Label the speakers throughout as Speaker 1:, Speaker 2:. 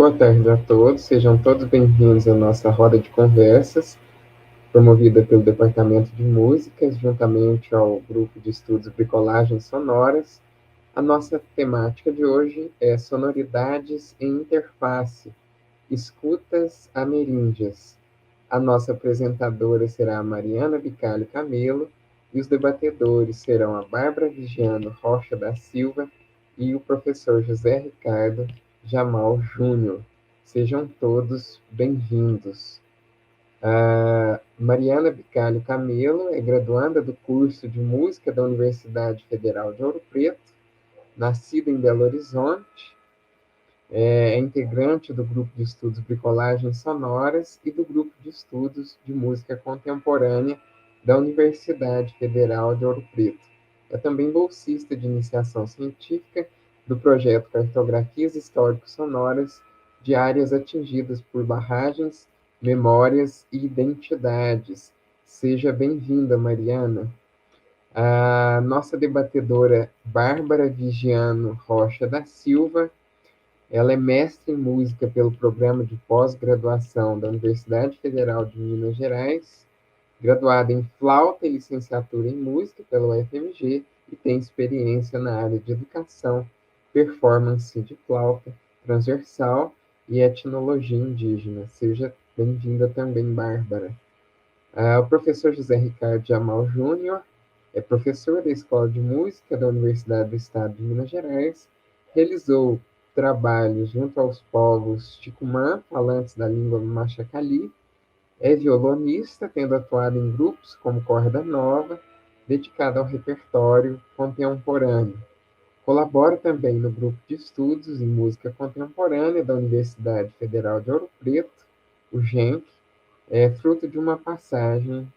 Speaker 1: Boa tarde a todos, sejam todos bem-vindos à nossa roda de conversas, promovida pelo Departamento de Músicas, juntamente ao Grupo de Estudos Bricolagens Sonoras. A nossa temática de hoje é sonoridades em interface, escutas ameríndias. A nossa apresentadora será a Mariana Bicalho Camelo e os debatedores serão a Bárbara Vigiano Rocha da Silva e o professor José Ricardo Jamal Júnior. Sejam todos bem-vindos. A Mariana Bicalho Camelo é graduanda do curso de Música da Universidade Federal de Ouro Preto, nascida em Belo Horizonte, é integrante do Grupo de Estudos Bricolagens Sonoras e do Grupo de Estudos de Música Contemporânea da Universidade Federal de Ouro Preto. É também bolsista de iniciação científica do projeto Cartografias Histórico-Sonoras de áreas atingidas por barragens, memórias e identidades. Seja bem-vinda, Mariana. A nossa debatedora Bárbara Vigiano Rocha da Silva, ela é mestre em música pelo Programa de Pós-Graduação da Universidade Federal de Minas Gerais, graduada em flauta e licenciatura em música pela UFMG e tem experiência na área de educação, performance de flauta, transversal e etnologia indígena. Seja bem-vinda também, Bárbara. O professor José Ricardo Jamal Júnior é professor da Escola de Música da Universidade do Estado de Minas Gerais, realizou trabalhos junto aos povos Ticumã, falantes da língua Machacali, é violonista, tendo atuado em grupos como Corda Nova, dedicado ao repertório contemporâneo. Colabora também no Grupo de Estudos em Música Contemporânea da Universidade Federal de Ouro Preto, o GENC, fruto de uma passagem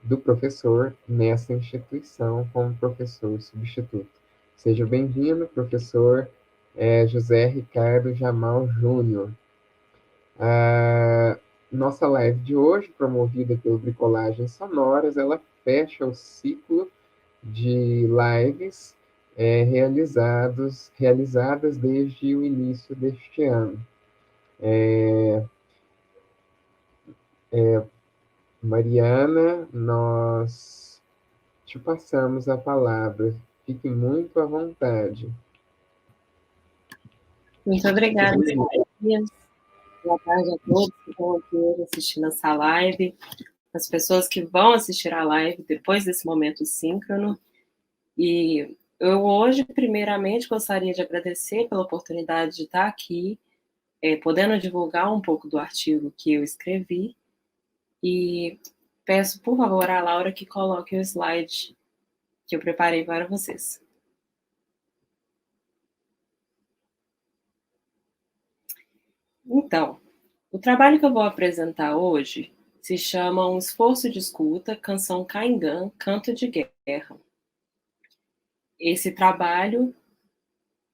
Speaker 1: do professor nessa instituição como professor substituto. Seja bem-vindo, professor José Ricardo Jamal Júnior. A nossa live de hoje, promovida pelo Bricolagens Sonoras, ela fecha o ciclo de lives realizadas desde o início deste ano. Mariana, nós te passamos a palavra. Fique muito à vontade.
Speaker 2: Muito obrigada, Isaías. Boa tarde a todos que estão aqui hoje assistindo essa live, as pessoas que vão assistir a live depois desse momento síncrono. E eu hoje, primeiramente, gostaria de agradecer pela oportunidade de estar aqui, podendo divulgar um pouco do artigo que eu escrevi. E peço, por favor, à Laura que coloque o slide que eu preparei para vocês. Então, o trabalho que eu vou apresentar hoje se chama Um Esforço de Escuta, Canção Caingan, Canto de Guerra. Esse trabalho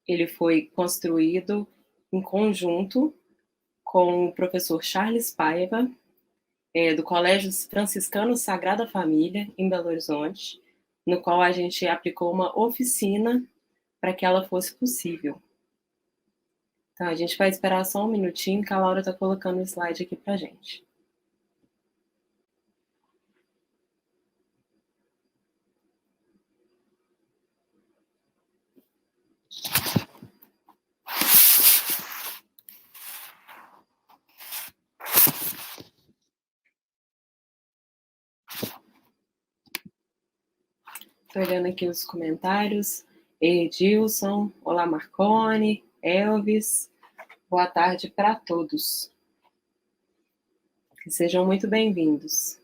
Speaker 2: ele foi construído em conjunto com o professor Charles Paiva, do Colégio Franciscano Sagrada Família, em Belo Horizonte, no qual a gente aplicou uma oficina para que ela fosse possível. Então, a gente vai esperar só um minutinho, que a Laura está colocando o slide aqui para a gente. Estou olhando aqui os comentários. Edilson, olá Marcone, Elvis, boa tarde para todos. Que sejam muito bem-vindos.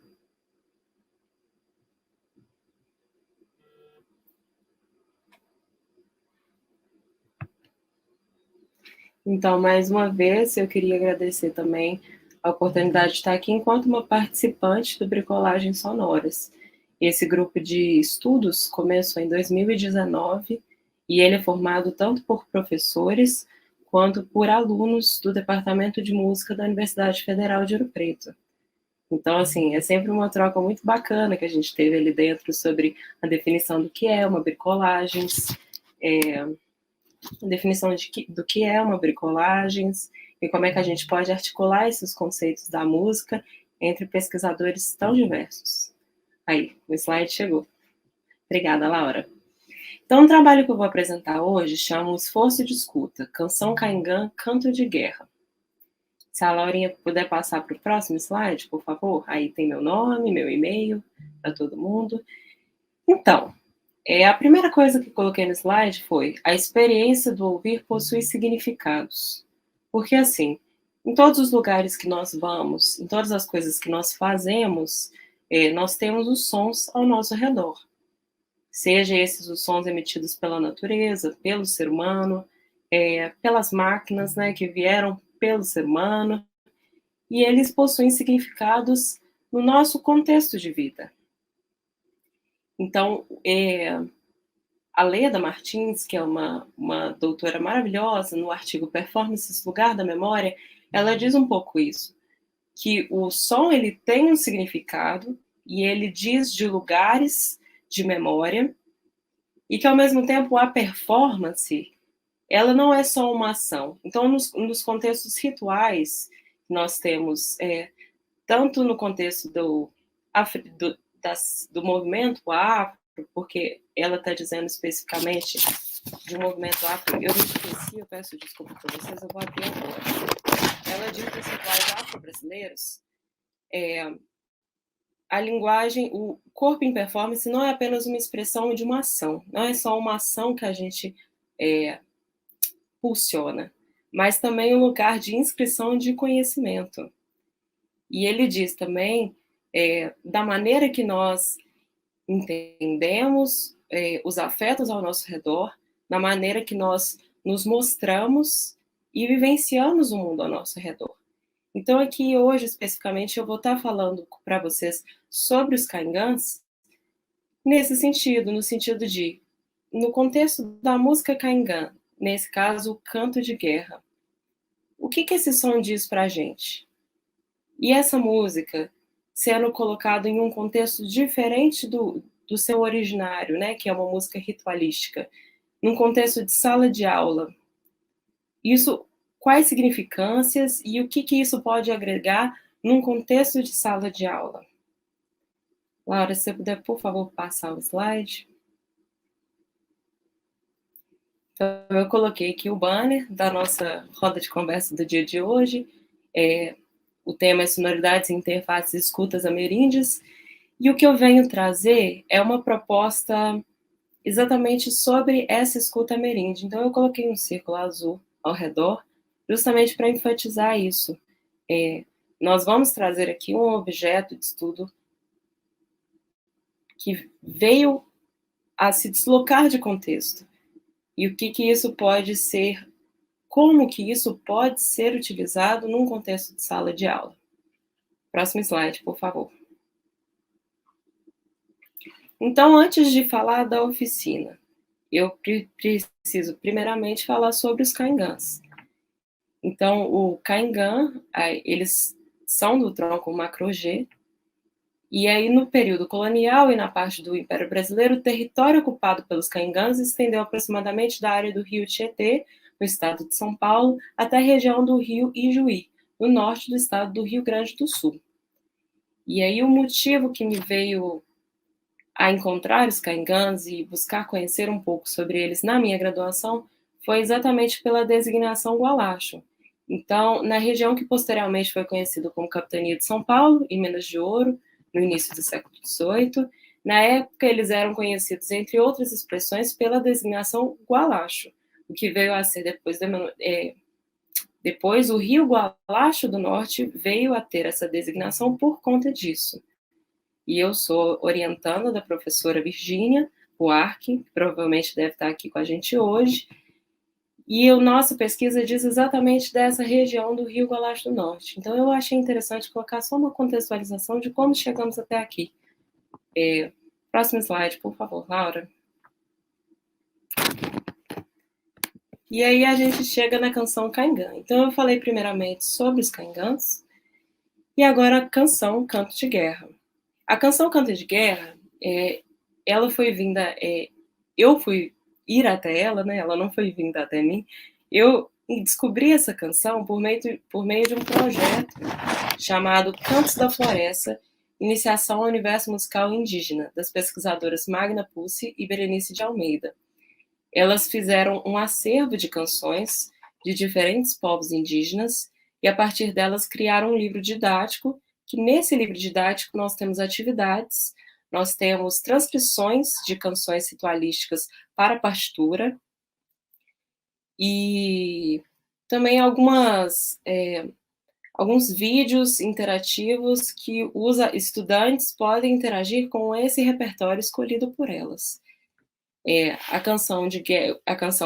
Speaker 2: Então, mais uma vez, eu queria agradecer também a oportunidade de estar aqui enquanto uma participante do Bricolagens Sonoras. Esse grupo de estudos começou em 2019 e ele é formado tanto por professores quanto por alunos do Departamento de Música da Universidade Federal de Ouro Preto. Então, assim, é sempre uma troca muito bacana que a gente teve ali dentro sobre a definição do que é uma bricolagens, a definição do que é uma bricolagens, e como é que a gente pode articular esses conceitos da música entre pesquisadores tão diversos. Aí, o slide chegou. Obrigada, Laura. Então, o trabalho que eu vou apresentar hoje chama O Esforço de Escuta, Canção Caingan, Canto de Guerra. Se a Laurinha puder passar para o próximo slide, por favor. Aí tem meu nome, meu e-mail, para todo mundo. Então, a primeira coisa que coloquei no slide foi: a experiência do ouvir possui significados. Porque, assim, em todos os lugares que nós vamos, em todas as coisas que nós fazemos, nós temos os sons ao nosso redor. Seja esses os sons emitidos pela natureza, pelo ser humano, pelas máquinas, né, que vieram pelo ser humano, e eles possuem significados no nosso contexto de vida. Então, a Leda Martins, que é uma doutora maravilhosa, no artigo Performances, Lugar da Memória, ela diz um pouco isso, que o som ele tem um significado e ele diz de lugares de memória, e que, ao mesmo tempo, a performance, ela não é só uma ação. Então, nos contextos rituais, nós temos, tanto no contexto do movimento afro, porque ela está dizendo especificamente de movimento afro, eu me esqueci, eu peço desculpa para vocês, eu vou abrir agora. Ela diz que os rituais afro-brasileiros, a linguagem, o corpo em performance não é apenas uma expressão de uma ação, não é só uma ação que a gente pulsiona, mas também um lugar de inscrição de conhecimento. E ele diz também da maneira que nós entendemos os afetos ao nosso redor, na maneira que nós nos mostramos e vivenciamos o mundo ao nosso redor. Então, aqui hoje, especificamente, eu vou estar falando para vocês sobre os caingãs nesse sentido, no sentido de, no contexto da música caingã, nesse caso, o canto de guerra. O que esse som diz para a gente? E essa música sendo colocada em um contexto diferente do seu originário, né, que é uma música ritualística, num contexto de sala de aula. Isso, quais significâncias e o que isso pode agregar num contexto de sala de aula? Laura, se você puder, por favor, passar o slide. Então, eu coloquei aqui o banner da nossa roda de conversa do dia de hoje. O tema é sonoridades, interfaces, escutas ameríndias. E o que eu venho trazer é uma proposta exatamente sobre essa escuta ameríndia. Então, eu coloquei um círculo azul ao redor, justamente para enfatizar isso. Nós vamos trazer aqui um objeto de estudo que veio a se deslocar de contexto. E o que isso pode ser, como que isso pode ser utilizado num contexto de sala de aula. Próximo slide, por favor. Então, antes de falar da oficina, eu preciso primeiramente falar sobre os caingãs. Então, o caingã, eles são do tronco macro-G, e aí no período colonial e na parte do Império Brasileiro, o território ocupado pelos caingãs estendeu aproximadamente da área do rio Tietê, no estado de São Paulo, até a região do rio Ijuí, no norte do estado do Rio Grande do Sul. E aí o motivo que me veio a encontrar os caingãs e buscar conhecer um pouco sobre eles na minha graduação foi exatamente pela designação Gualacho. Então, na região que posteriormente foi conhecida como Capitania de São Paulo e Minas de Ouro, no início do século XVIII, na época eles eram conhecidos, entre outras expressões, pela designação Gualacho, o que veio a ser depois o Rio Gualacho do Norte veio a ter essa designação por conta disso. E eu sou orientanda da professora Virgínia Buarque, que provavelmente deve estar aqui com a gente hoje, e a nossa pesquisa diz exatamente dessa região do Rio Gualacho do Norte. Então, eu achei interessante colocar só uma contextualização de como chegamos até aqui. Próximo slide, por favor, Laura. E aí a gente chega na canção Caingã. Então, eu falei primeiramente sobre os caingãs, e agora a canção Canto de Guerra. A canção Canto de Guerra, ela foi vinda... eu fui ir até ela, né? Ela não foi vinda até mim. Eu e descobri essa canção por meio de um projeto chamado Cantos da Floresta, Iniciação ao Universo Musical Indígena, das pesquisadoras Magna Pucci e Berenice de Almeida. Elas fizeram um acervo de canções de diferentes povos indígenas e, a partir delas, criaram um livro didático, que nesse livro didático nós temos atividades, nós temos transcrições de canções ritualísticas para partitura e também alguns vídeos interativos que os estudantes podem interagir com esse repertório escolhido por elas. A canção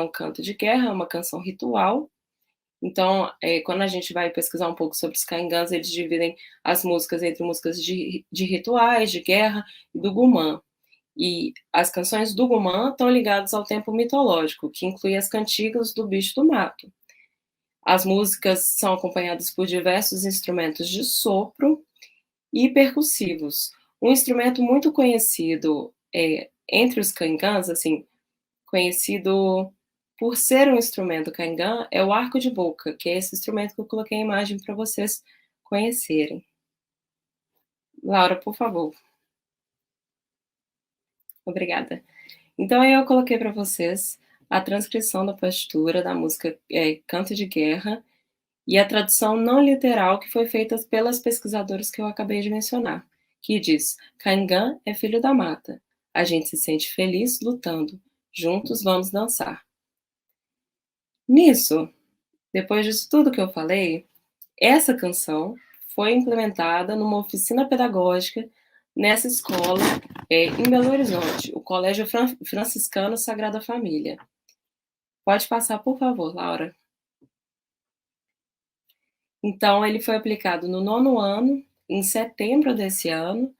Speaker 2: Canto de Guerra é uma canção ritual. Então, quando a gente vai pesquisar um pouco sobre os caingãs, eles dividem as músicas entre músicas de rituais, de guerra e do gumã. E as canções do gumã estão ligadas ao tempo mitológico, que inclui as cantigas do bicho do mato. As músicas são acompanhadas por diversos instrumentos de sopro e percussivos. Um instrumento muito conhecido entre os caingãs, assim, conhecido por ser um instrumento caingã, é o arco de boca, que é esse instrumento que eu coloquei a imagem para vocês conhecerem. Laura, por favor. Obrigada. Então, eu coloquei para vocês a transcrição da partitura da música Canto de Guerra e a tradução não literal que foi feita pelas pesquisadoras que eu acabei de mencionar, que diz: Caingã é filho da mata. A gente se sente feliz lutando. Juntos vamos dançar. Nisso, depois disso tudo que eu falei, essa canção foi implementada numa oficina pedagógica nessa escola em Belo Horizonte, o Colégio Franciscano Sagrada Família. Pode passar, por favor, Laura. Então, ele foi aplicado no 9º ano, em setembro desse ano,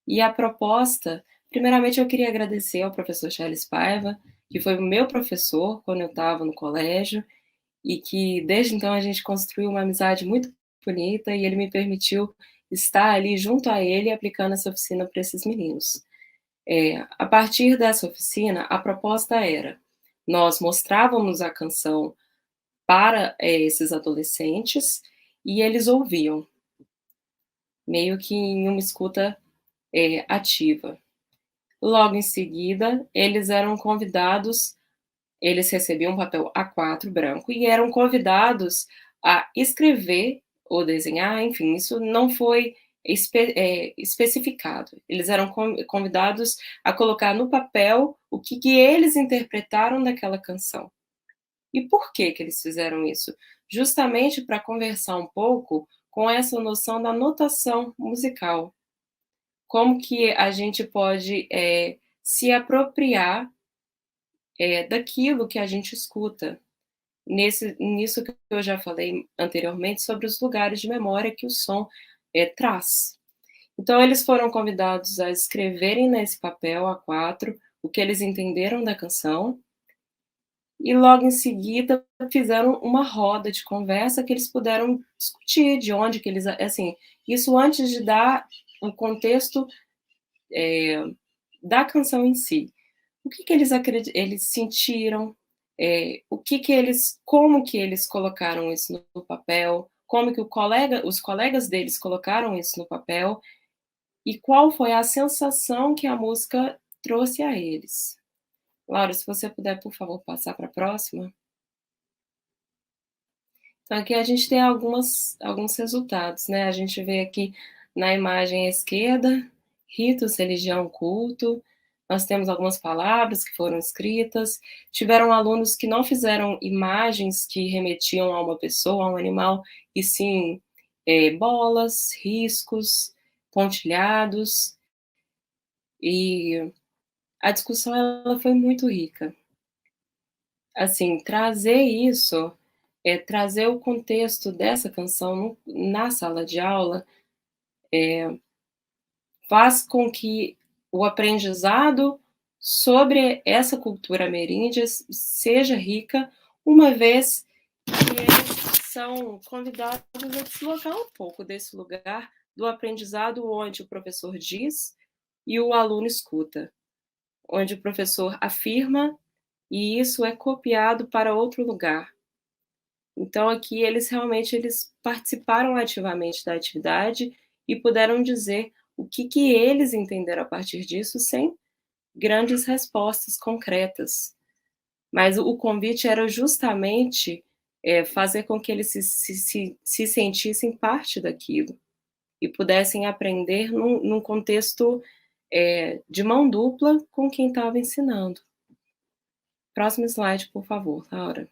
Speaker 2: e a proposta, primeiramente eu queria agradecer ao professor Charles Paiva, que foi o meu professor quando eu estava no colégio, e que desde então a gente construiu uma amizade muito bonita e ele me permitiu estar ali junto a ele aplicando essa oficina para esses meninos. A partir dessa oficina, a proposta era: nós mostrávamos a canção para esses adolescentes e eles ouviam, meio que em uma escuta ativa. Logo em seguida, eles eram convidados, eles recebiam um papel A4 branco e eram convidados a escrever ou desenhar, enfim, isso não foi especificado. Eles eram convidados a colocar no papel o que eles interpretaram daquela canção. E por que eles fizeram isso? Justamente para conversar um pouco com essa noção da notação musical. Como que a gente pode se apropriar daquilo que a gente escuta. Nisso que eu já falei anteriormente sobre os lugares de memória que o som traz. Então, eles foram convidados a escreverem nesse papel A4 o que eles entenderam da canção e logo em seguida fizeram uma roda de conversa que eles puderam discutir de onde que eles, assim, isso antes de dar o contexto da canção em si. O que eles sentiram, como que eles colocaram isso no papel, como que os colegas deles colocaram isso no papel e qual foi a sensação que a música trouxe a eles. Laura, se você puder, por favor, passar para a próxima. Então, aqui a gente tem alguns resultados, né? A gente vê aqui na imagem à esquerda, ritos, religião, culto. Nós temos algumas palavras que foram escritas. Tiveram alunos que não fizeram imagens que remetiam a uma pessoa, a um animal, e sim bolas, riscos, pontilhados. E a discussão ela foi muito rica. Assim, trazer isso, trazer o contexto dessa canção na sala de aula, faz com que o aprendizado sobre essa cultura ameríndia seja rica, uma vez que eles são convidados a deslocar um pouco desse lugar do aprendizado onde o professor diz e o aluno escuta, onde o professor afirma e isso é copiado para outro lugar. Então, aqui, eles participaram ativamente da atividade e puderam dizer o que eles entenderam a partir disso, sem grandes respostas concretas. Mas o convite era justamente fazer com que eles se sentissem parte daquilo e pudessem aprender num contexto de mão dupla com quem estava ensinando. Próximo slide, por favor, Laura.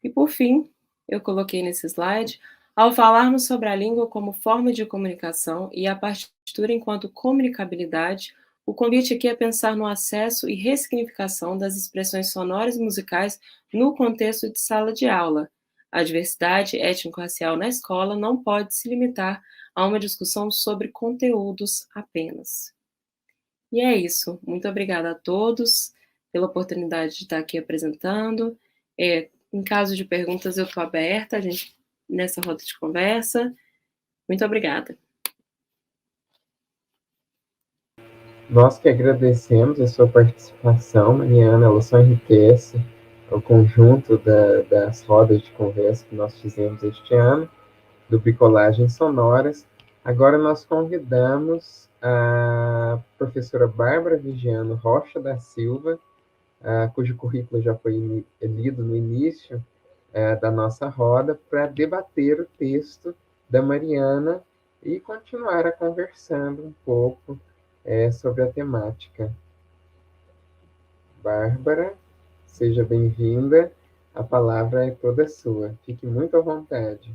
Speaker 2: E por fim, eu coloquei nesse slide, ao falarmos sobre a língua como forma de comunicação e a partitura enquanto comunicabilidade, o convite aqui é pensar no acesso e ressignificação das expressões sonoras e musicais no contexto de sala de aula. A diversidade étnico-racial na escola não pode se limitar a uma discussão sobre conteúdos apenas. E é isso. Muito obrigada a todos pela oportunidade de estar aqui apresentando. Em caso de perguntas, eu estou aberta, nessa roda de conversa. Muito obrigada.
Speaker 1: Nós que agradecemos a sua participação, Mariana, ela só enriquece o conjunto das rodas de conversa que nós fizemos este ano, do Bricolagens Sonoras. Agora nós convidamos a professora Bárbara Vigiano Rocha da Silva, cujo currículo já foi lido no início da nossa roda, para debater o texto da Mariana e continuar a conversando um pouco sobre a temática. Bárbara, seja bem-vinda. A palavra é toda sua. Fique muito à vontade.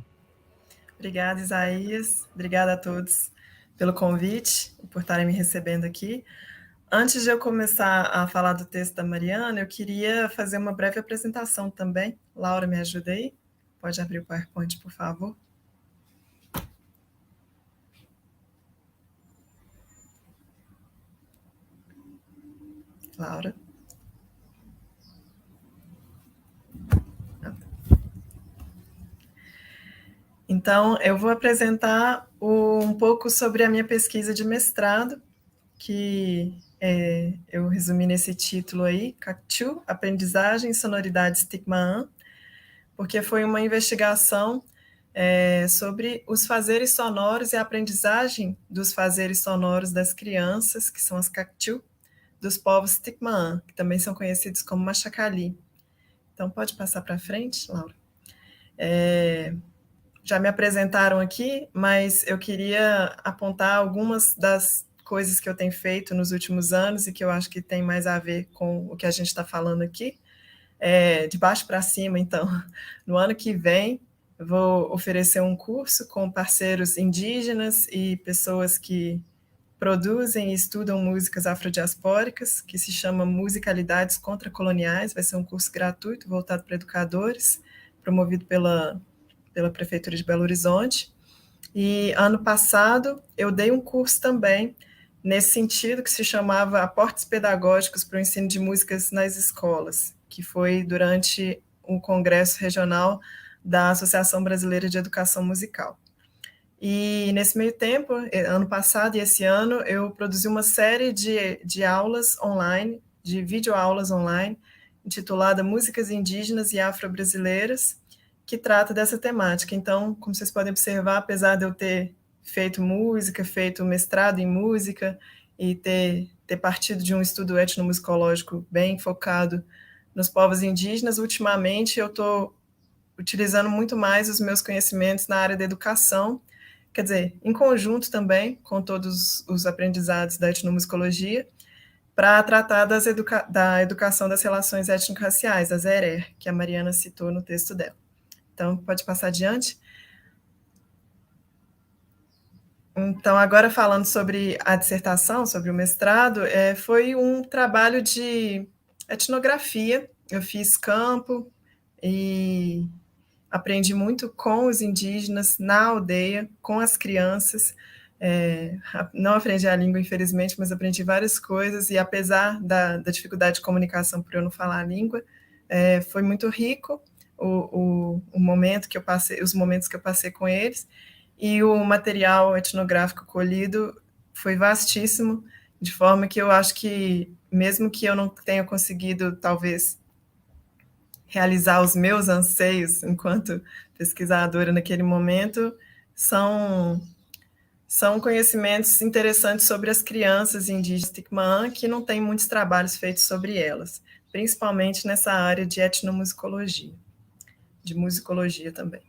Speaker 3: Obrigada, Isaías. Obrigada a todos pelo convite e por estarem me recebendo aqui. Antes de eu começar a falar do texto da Mariana, eu queria fazer uma breve apresentação também. Laura, me ajuda aí? Pode abrir o PowerPoint, por favor. Laura. Então, eu vou apresentar um pouco sobre a minha pesquisa de mestrado, que eu resumi nesse título aí, Cactu, Aprendizagem e Sonoridades Tikmaan, porque foi uma investigação sobre os fazeres sonoros e a aprendizagem dos fazeres sonoros das crianças, que são as Cactu, dos povos Tikmaan, que também são conhecidos como Machacali. Então, pode passar para frente, Laura? Já me apresentaram aqui, mas eu queria apontar algumas das coisas que eu tenho feito nos últimos anos e que eu acho que tem mais a ver com o que a gente está falando aqui. De baixo para cima, então, no ano que vem, eu vou oferecer um curso com parceiros indígenas e pessoas que produzem e estudam músicas afrodiaspóricas, que se chama Musicalidades Contracoloniais. Vai ser um curso gratuito, voltado para educadores, promovido pela Prefeitura de Belo Horizonte. E ano passado eu dei um curso também nesse sentido, que se chamava Aportes Pedagógicos para o Ensino de Músicas nas Escolas, que foi durante um congresso regional da Associação Brasileira de Educação Musical. E nesse meio tempo, ano passado e esse ano, eu produzi uma série de aulas online, de videoaulas online, intitulada Músicas Indígenas e Afro-Brasileiras, que trata dessa temática. Então, como vocês podem observar, apesar de eu ter feito música, feito mestrado em música e ter partido de um estudo etnomusicológico bem focado nos povos indígenas, ultimamente eu estou utilizando muito mais os meus conhecimentos na área da educação, quer dizer, em conjunto também com todos os aprendizados da etnomusicologia, para tratar da educação das relações étnico-raciais, as ERER, que a Mariana citou no texto dela. Então, pode passar adiante. Então, agora falando sobre a dissertação, sobre o mestrado, foi um trabalho de etnografia. Eu fiz campo e aprendi muito com os indígenas, na aldeia, com as crianças. Não aprendi a língua, infelizmente, mas aprendi várias coisas, e apesar da dificuldade de comunicação por eu não falar a língua, foi muito rico o momento que eu passei, os momentos que eu passei com eles, e o material etnográfico colhido foi vastíssimo, de forma que eu acho que, mesmo que eu não tenha conseguido, talvez, realizar os meus anseios enquanto pesquisadora naquele momento, são conhecimentos interessantes sobre as crianças indígenas Tiquimã, que não tem muitos trabalhos feitos sobre elas, principalmente nessa área de etnomusicologia, de musicologia também.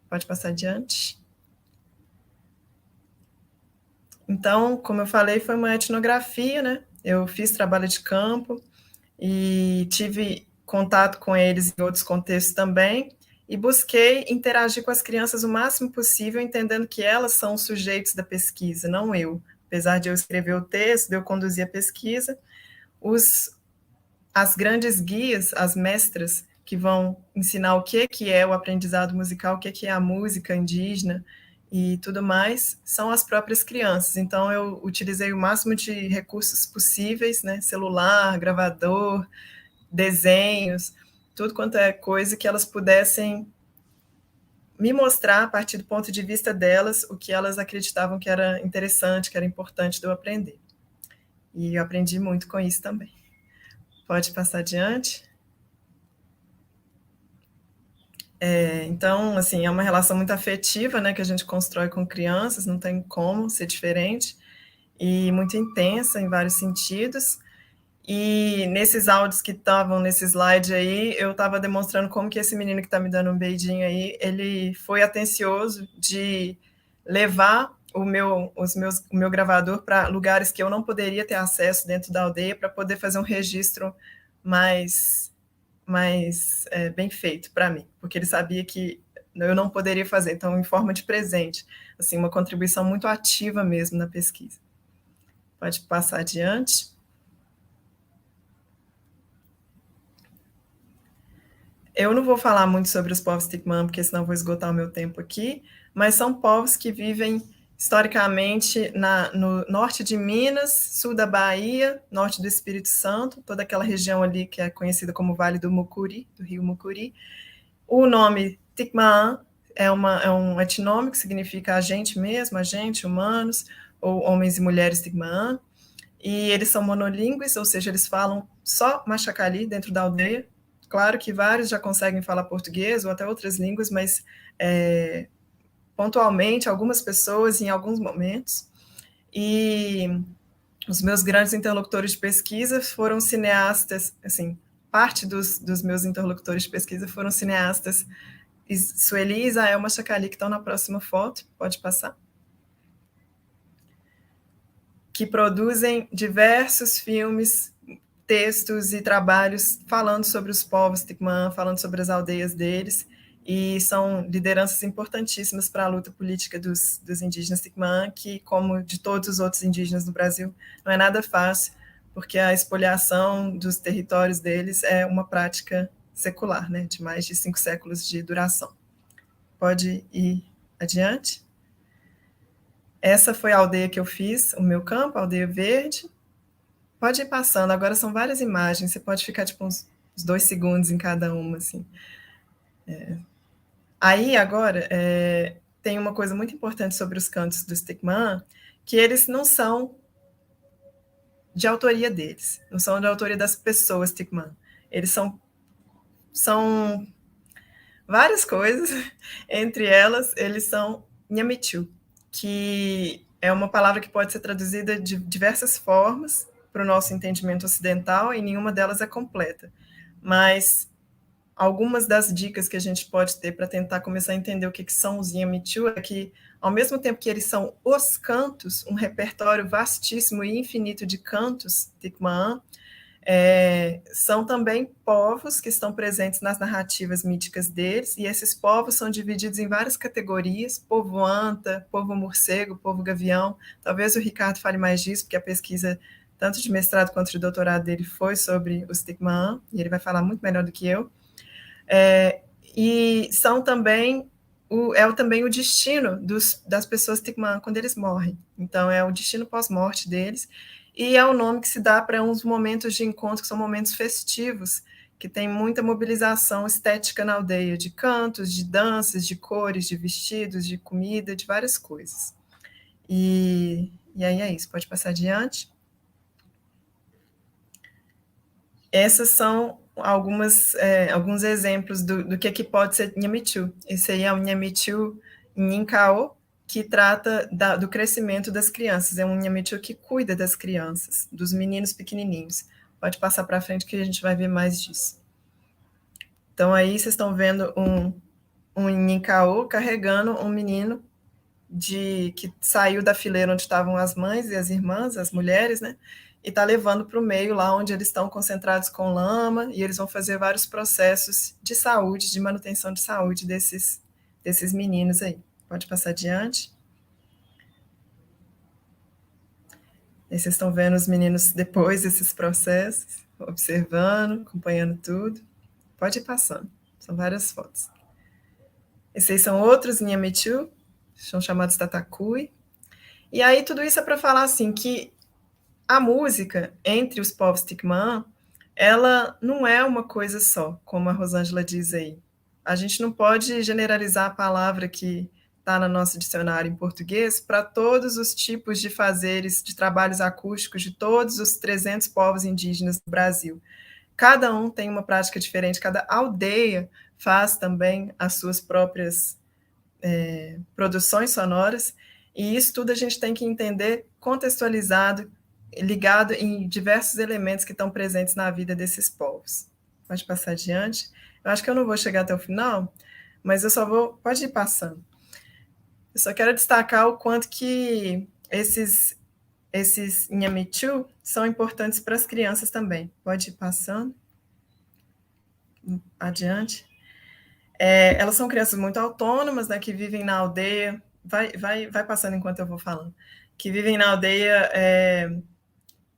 Speaker 3: Pode passar adiante. Então, como eu falei, foi uma etnografia, né? Eu fiz trabalho de campo e tive contato com eles em outros contextos também, e busquei interagir com as crianças o máximo possível, entendendo que elas são os sujeitos da pesquisa, não eu. Apesar de eu escrever o texto, de eu conduzir a pesquisa, as grandes guias, as mestras, que vão ensinar o que é o aprendizado musical, o que é a música indígena e tudo mais, são as próprias crianças. Então, eu utilizei o máximo de recursos possíveis, né? Celular, gravador, desenhos, tudo quanto é coisa que elas pudessem me mostrar, a partir do ponto de vista delas, o que elas acreditavam que era interessante, que era importante de eu aprender. E eu aprendi muito com isso também. Pode passar adiante. Então, assim, é uma relação muito afetiva, né, que a gente constrói com crianças, não tem como ser diferente, e muito intensa em vários sentidos. E nesses áudios que estavam nesse slide aí, eu estava demonstrando como que esse menino que está me dando um beijinho aí, ele foi atencioso de levar o meu gravador para lugares que eu não poderia ter acesso dentro da aldeia, para poder fazer um registro mais bem feito para mim, porque ele sabia que eu não poderia fazer, então em forma de presente, assim, uma contribuição muito ativa mesmo na pesquisa. Pode passar adiante. Eu não vou falar muito sobre os povos Tiquimã, porque senão vou esgotar o meu tempo aqui, mas são povos que vivem historicamente no norte de Minas, sul da Bahia, norte do Espírito Santo, toda aquela região ali que é conhecida como Vale do Mucuri, do rio Mucuri. O nome Tiquimã é um etnômico que significa agente mesmo, agente, humanos, ou homens e mulheres Tiquimã, e eles são monolíngues, ou seja, eles falam só Machacali dentro da aldeia. Claro que vários já conseguem falar português ou até outras línguas, mas pontualmente, algumas pessoas em alguns momentos. E os meus grandes interlocutores de pesquisa foram cineastas, assim, parte dos meus interlocutores de pesquisa foram cineastas Sueli e Isael Machacali, que estão na próxima foto, pode passar, que produzem diversos filmes, textos e trabalhos falando sobre os povos Tiquimã, falando sobre as aldeias deles, e são lideranças importantíssimas para a luta política dos indígenas Tiquimã, que, como de todos os outros indígenas do Brasil, não é nada fácil, porque a expoliação dos territórios deles é uma prática secular, né, de mais de 5 séculos de duração. Pode ir adiante. Essa foi a aldeia que eu fiz, o meu campo, a Aldeia Verde. Pode ir passando, agora são várias imagens, você pode ficar tipo uns 2 segundos em cada uma, assim. Aí, agora, tem uma coisa muito importante sobre os cantos do Tiquimã, que eles não são de autoria deles, não são de autoria das pessoas Tiquimã. Eles são várias coisas, entre elas, eles são Nhamitiu, que é uma palavra que pode ser traduzida de diversas formas para o nosso entendimento ocidental, e nenhuma delas é completa. Mas algumas das dicas que a gente pode ter para tentar começar a entender o que são os Nhamitiu é que, ao mesmo tempo que eles são os cantos, um repertório vastíssimo e infinito de cantos Tiquimã, são também povos que estão presentes nas narrativas míticas deles, e esses povos são divididos em várias categorias: povo anta, povo morcego, povo gavião. Talvez o Ricardo fale mais disso, porque a pesquisa, tanto de mestrado quanto de doutorado dele, foi sobre os Tiquimã, e ele vai falar muito melhor do que eu. E são também também o destino das pessoas Tiquimã quando eles morrem. Então, é o destino pós-morte deles, e é o nome que se dá para uns momentos de encontro que são momentos festivos, que tem muita mobilização estética na aldeia, de cantos, de danças, de cores, de vestidos, de comida, de várias coisas. E aí é isso, pode passar adiante. Essas são alguns exemplos do que pode ser Nyamichu. Esse aí é o Nyamichu Ninkao, que trata do crescimento das crianças. É um Nyamichu que cuida das crianças, dos meninos pequenininhos. Pode passar para frente que a gente vai ver mais disso. Então, aí vocês estão vendo um Ninkao carregando um menino que saiu da fileira onde estavam as mães e as irmãs, as mulheres, né? E está levando para o meio, lá onde eles estão concentrados com lama, e eles vão fazer vários processos de saúde, de manutenção de saúde desses meninos aí. Pode passar adiante. Aí vocês estão vendo os meninos depois desses processos, observando, acompanhando tudo. Pode ir passando, são várias fotos. Esses são outros Nyamichu, são chamados Tatakui. E aí tudo isso é para falar assim, que a música entre os povos Tiquimã, ela não é uma coisa só, como a Rosângela diz aí. A gente não pode generalizar a palavra que está no nosso dicionário em português para todos os tipos de fazeres, de trabalhos acústicos de todos os 300 povos indígenas do Brasil. Cada um tem uma prática diferente, cada aldeia faz também as suas próprias produções sonoras, e isso tudo a gente tem que entender contextualizado, ligado em diversos elementos que estão presentes na vida desses povos. Pode passar adiante. Eu acho que eu não vou chegar até o final, mas eu só vou... Pode ir passando. Eu só quero destacar o quanto que esses Nyamichu são importantes para as crianças também. Pode ir passando. Adiante. Elas são crianças muito autônomas, né, que vivem na aldeia. Vai passando enquanto eu vou falando. Que vivem na aldeia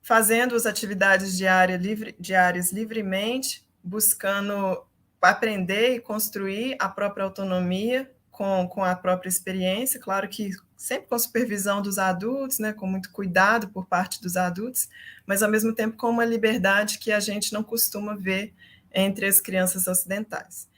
Speaker 3: fazendo as atividades diárias livremente, buscando aprender e construir a própria autonomia com a própria experiência, claro que sempre com supervisão dos adultos, né, com muito cuidado por parte dos adultos, mas ao mesmo tempo com uma liberdade que a gente não costuma ver entre as crianças ocidentais.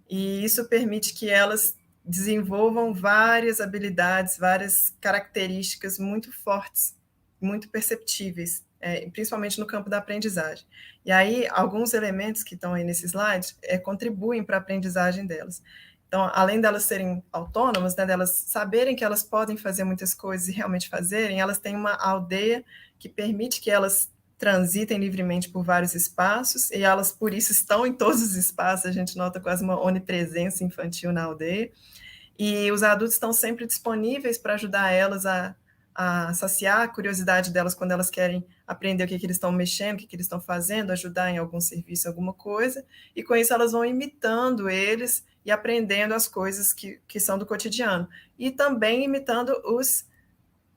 Speaker 3: E isso permite que elas desenvolvam várias habilidades, várias características muito fortes, muito perceptíveis, principalmente no campo da aprendizagem. E aí, alguns elementos que estão aí nesse slide contribuem para a aprendizagem delas. Então, além delas serem autônomas, né, delas saberem que elas podem fazer muitas coisas e realmente fazerem, elas têm uma aldeia que permite que elas transitem livremente por vários espaços, e elas, por isso, estão em todos os espaços, a gente nota quase uma onipresença infantil na aldeia, e os adultos estão sempre disponíveis para ajudar elas a saciar a curiosidade delas quando elas querem aprender o que eles estão mexendo, o que eles estão fazendo, ajudar em algum serviço, alguma coisa, e com isso elas vão imitando eles e aprendendo as coisas que são do cotidiano. E também imitando os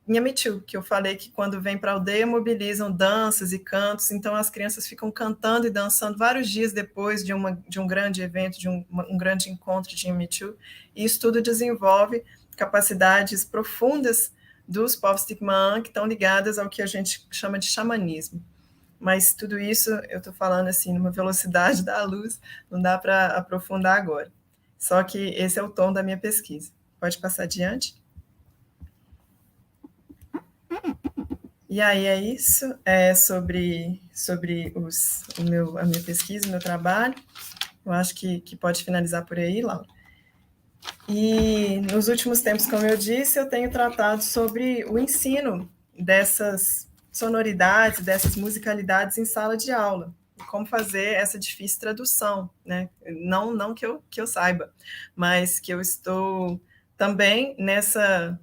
Speaker 3: Nyamichu, que eu falei que quando vem para a aldeia mobilizam danças e cantos, então as crianças ficam cantando e dançando vários dias depois de um grande evento, de um grande encontro de Nyamichu, e isso tudo desenvolve capacidades profundas dos povos Tiquimã, que estão ligadas ao que a gente chama de xamanismo. Mas tudo isso eu estou falando assim, numa velocidade da luz, não dá para aprofundar agora. Só que esse é o tom da minha pesquisa. Pode passar adiante? E aí é isso, sobre a minha pesquisa, o meu trabalho. Eu acho que pode finalizar por aí, Laura. E nos últimos tempos, como eu disse, eu tenho tratado sobre o ensino dessas sonoridades, dessas musicalidades em sala de aula, e como fazer essa difícil tradução, né? Não que eu saiba, mas que eu estou também nessa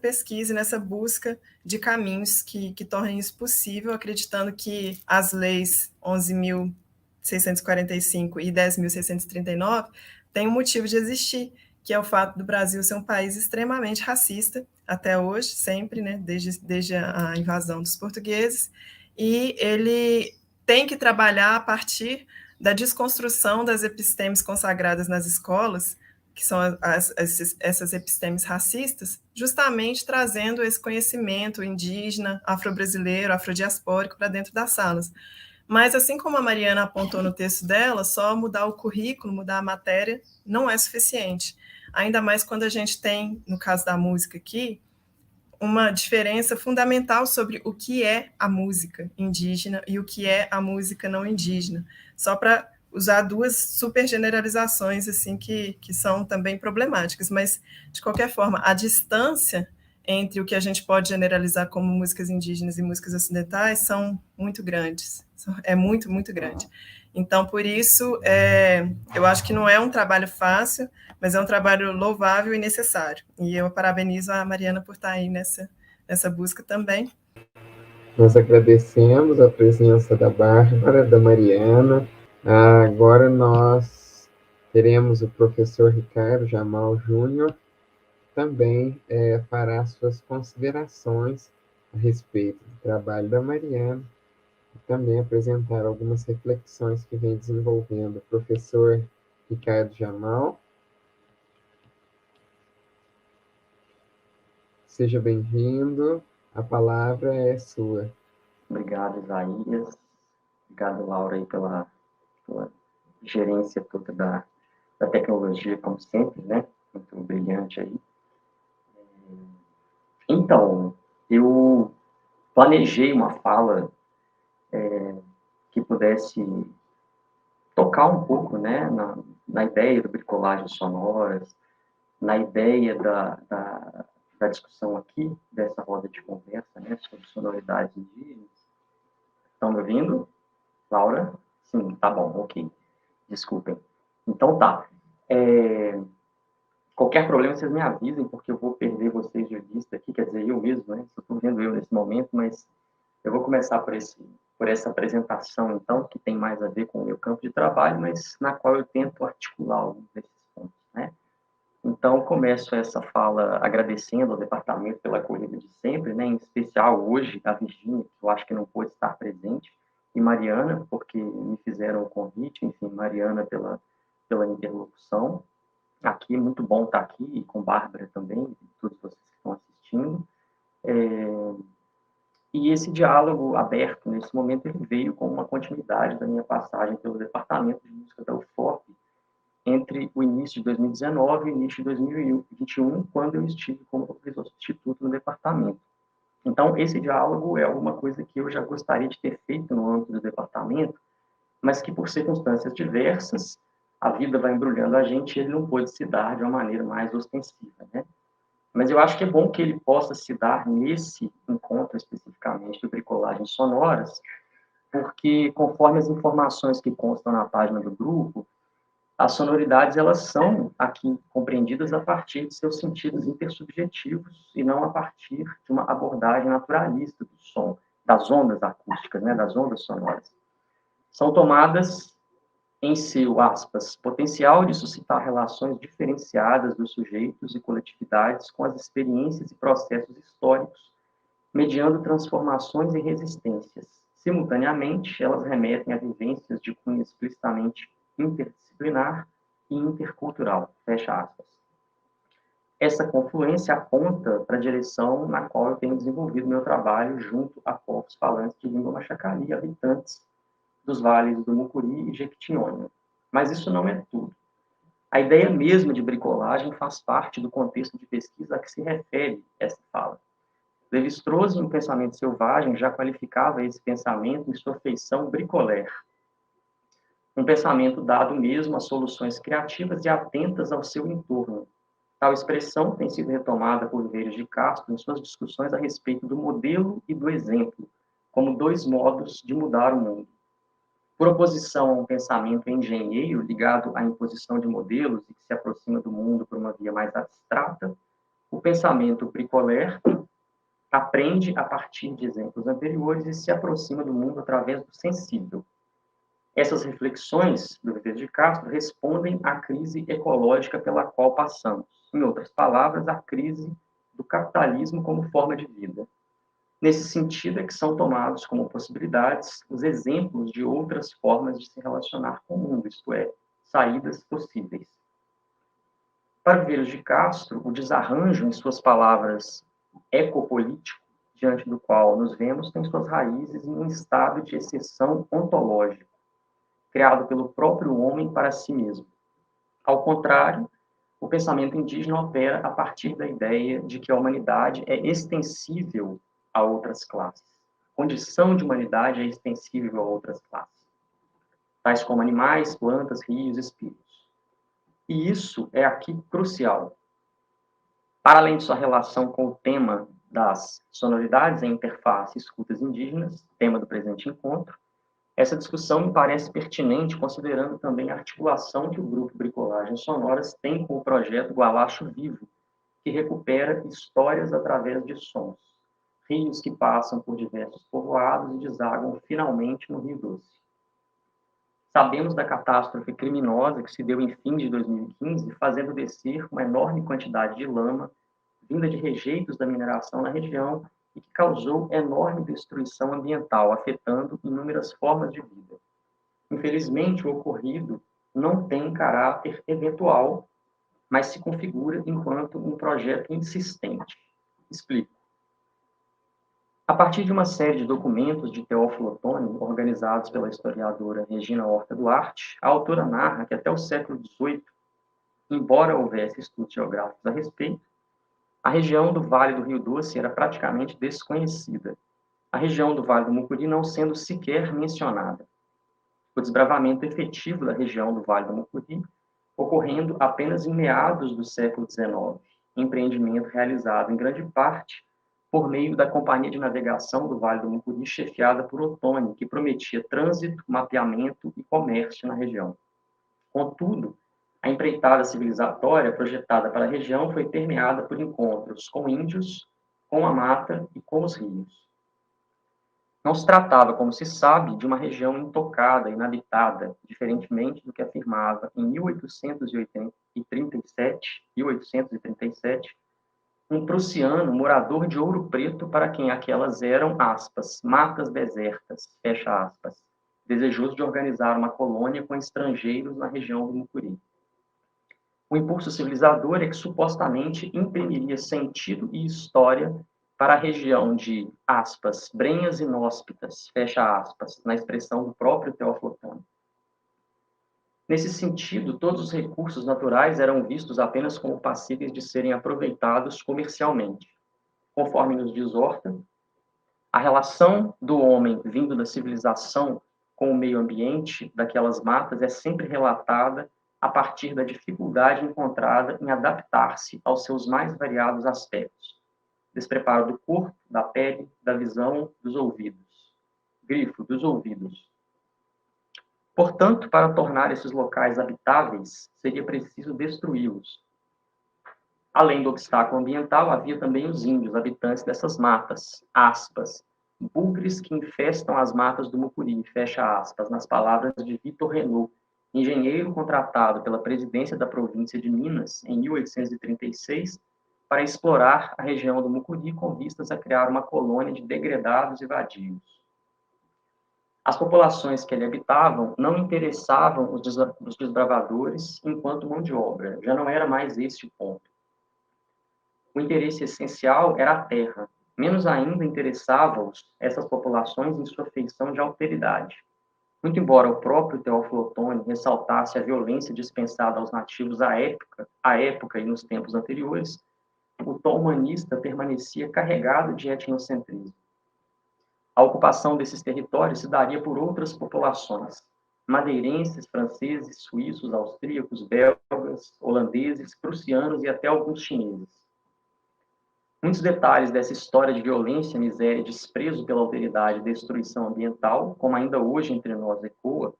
Speaker 3: pesquisa, nessa busca de caminhos que tornem isso possível, acreditando que as leis 11.645 e 10.639 têm um motivo de existir, que é o fato do Brasil ser um país extremamente racista, até hoje, sempre, né, desde a invasão dos portugueses, e ele tem que trabalhar a partir da desconstrução das epistemes consagradas nas escolas, que são essas epistemes racistas, justamente trazendo esse conhecimento indígena, afro-brasileiro, afrodiaspórico para dentro das salas. Mas, assim como a Mariana apontou no texto dela, só mudar o currículo, mudar a matéria, não é suficiente. Ainda mais quando a gente tem, no caso da música aqui, uma diferença fundamental sobre o que é a música indígena e o que é a música não indígena, só para usar duas super generalizações assim que são também problemáticas, mas de qualquer forma, a distância entre o que a gente pode generalizar como músicas indígenas e músicas ocidentais são muito grandes, é muito, muito grande. Então, por isso, eu acho que não é um trabalho fácil, mas é um trabalho louvável e necessário. E eu parabenizo a Mariana por estar aí nessa busca também.
Speaker 1: Nós agradecemos a presença da Bárbara, da Mariana. Agora nós teremos o professor Ricardo Jamal Júnior, também fará suas considerações a respeito do trabalho da Mariana, e também apresentar algumas reflexões que vem desenvolvendo o professor Ricardo Jamal. Seja bem-vindo, a palavra é sua.
Speaker 4: Obrigado, Isaías. Obrigado, Laura, aí pela gerência toda da tecnologia, como sempre, né? Muito brilhante aí. Então, eu planejei uma fala que pudesse tocar um pouco, né, na ideia do bricolagens sonoras, na ideia da discussão aqui, dessa roda de conversa, né, sobre sonoridades indígenas. Estão me ouvindo? Laura? Sim, tá bom, ok. Desculpem. Então tá. Qualquer problema vocês me avisem, porque eu vou perder vocês de vista aqui, quer dizer, eu mesmo, né? Estou vendo eu nesse momento, mas eu vou começar por essa apresentação, então, que tem mais a ver com o meu campo de trabalho, mas na qual eu tento articular alguns desses pontos, né? Então, começo essa fala agradecendo ao departamento pela acolhida de sempre, né? Em especial hoje, a Virgínia, que eu acho que não pôde estar presente, e Mariana, porque me fizeram o convite, enfim, Mariana pela interlocução. Aqui, muito bom estar aqui, e com Bárbara também, e todos vocês que estão assistindo. E esse diálogo aberto, nesse momento, ele veio com uma continuidade da minha passagem pelo Departamento de Música da UFOP, entre o início de 2019 e o início de 2021, quando eu estive como professor substituto no departamento. Então, esse diálogo é alguma coisa que eu já gostaria de ter feito no âmbito do departamento, mas que, por circunstâncias diversas, a vida vai embrulhando a gente e ele não pôde se dar de uma maneira mais ostensiva, né? Mas eu acho que é bom que ele possa se dar nesse encontro, especificamente, do Bricolagens Sonoras, porque, conforme as informações que constam na página do grupo, as sonoridades, elas são aqui compreendidas a partir de seus sentidos intersubjetivos e não a partir de uma abordagem naturalista do som, das ondas acústicas, né, das ondas sonoras. São tomadas em seu, aspas, potencial de suscitar relações diferenciadas dos sujeitos e coletividades com as experiências e processos históricos, mediando transformações e resistências. Simultaneamente, elas remetem a vivências de cunho explicitamente interdisciplinar e intercultural, fecha aspas. Essa confluência aponta para a direção na qual eu tenho desenvolvido meu trabalho junto a povos falantes de língua machacali, habitantes dos vales do Mucuri e Jequitinhonha. Mas isso não é tudo. A ideia mesma de bricolagem faz parte do contexto de pesquisa a que se refere essa fala. Lévi-Strauss, em O Pensamento Selvagem, já qualificava esse pensamento em sua feição bricolère. Um pensamento dado mesmo a soluções criativas e atentas ao seu entorno. Tal expressão tem sido retomada por Vieira de Castro em suas discussões a respeito do modelo e do exemplo, como dois modos de mudar o mundo. Por oposição a um pensamento engenheiro ligado à imposição de modelos e que se aproxima do mundo por uma via mais abstrata, o pensamento bricolère aprende a partir de exemplos anteriores e se aproxima do mundo através do sensível. Essas reflexões do Vieira de Castro respondem à crise ecológica pela qual passamos. Em outras palavras, a crise do capitalismo como forma de vida. Nesse sentido é que são tomados como possibilidades os exemplos de outras formas de se relacionar com o mundo, isto é, saídas possíveis. Para Vieira de Castro, o desarranjo, em suas palavras, ecopolítico, diante do qual nos vemos, tem suas raízes em um estado de exceção ontológico, criado pelo próprio homem para si mesmo. Ao contrário, o pensamento indígena opera a partir da ideia de que a humanidade é extensível a outras classes. A condição de humanidade é extensível a outras classes, tais como animais, plantas, rios, espíritos. E isso é aqui crucial. Para além de sua relação com o tema das sonoridades em interface e escutas indígenas, tema do presente encontro, essa discussão me parece pertinente, considerando também a articulação que o grupo Bricolagens Sonoras tem com o projeto Gualacho Vivo, que recupera histórias através de sons, rios que passam por diversos povoados e desagam finalmente no Rio Doce. Sabemos da catástrofe criminosa que se deu em fim de 2015, fazendo descer uma enorme quantidade de lama vinda de rejeitos da mineração na região e que causou enorme destruição ambiental, afetando inúmeras formas de vida. Infelizmente, o ocorrido não tem caráter eventual, mas se configura enquanto um projeto insistente. Explico. A partir de uma série de documentos de Teófilo Otoni, organizados pela historiadora Regina Horta Duarte, a autora narra que até o século XVIII, embora houvesse estudos geográficos a respeito, a região do Vale do Rio Doce era praticamente desconhecida, a região do Vale do Mucuri não sendo sequer mencionada. O desbravamento efetivo da região do Vale do Mucuri ocorrendo apenas em meados do século XIX, empreendimento realizado em grande parte por meio da Companhia de Navegação do Vale do Mucuri, chefiada por Otoni, que prometia trânsito, mapeamento e comércio na região. Contudo, a empreitada civilizatória projetada para a região foi permeada por encontros com índios, com a mata e com os rios. Não se tratava, como se sabe, de uma região intocada, inabitada, diferentemente do que afirmava em 1837, um prussiano morador de Ouro Preto para quem aquelas eram, aspas, matas desertas, fecha aspas, desejoso de organizar uma colônia com estrangeiros na região do Mucuri. O impulso civilizador é que supostamente imprimiria sentido e história para a região de, aspas, brenhas inóspitas, fecha aspas, na expressão do próprio Teófilo Otoni. Nesse sentido, todos os recursos naturais eram vistos apenas como passíveis de serem aproveitados comercialmente. Conforme nos diz Horta, a relação do homem vindo da civilização com o meio ambiente daquelas matas é sempre relatada a partir da dificuldade encontrada em adaptar-se aos seus mais variados aspectos. Despreparo do corpo, da pele, da visão, dos ouvidos. Grifo, dos ouvidos. Portanto, para tornar esses locais habitáveis, seria preciso destruí-los. Além do obstáculo ambiental, havia também os índios, habitantes dessas matas, aspas, bugres que infestam as matas do Mucuri, fecha aspas, nas palavras de Vitor Renault, engenheiro contratado pela presidência da província de Minas, em 1836, para explorar a região do Mucuri com vistas a criar uma colônia de degredados e vadios. As populações que ali habitavam não interessavam os desbravadores enquanto mão de obra, já não era mais este o ponto. O interesse essencial era a terra, menos ainda interessavam-os essas populações em sua feição de alteridade. Muito embora o próprio Teófilo Otoni ressaltasse a violência dispensada aos nativos à época e nos tempos anteriores, o tom humanista permanecia carregado de etnocentrismo. A ocupação desses territórios se daria por outras populações, madeirenses, franceses, suíços, austríacos, belgas, holandeses, prussianos e até alguns chineses. Muitos detalhes dessa história de violência, miséria e desprezo pela alteridade e destruição ambiental, como ainda hoje entre nós ecoa,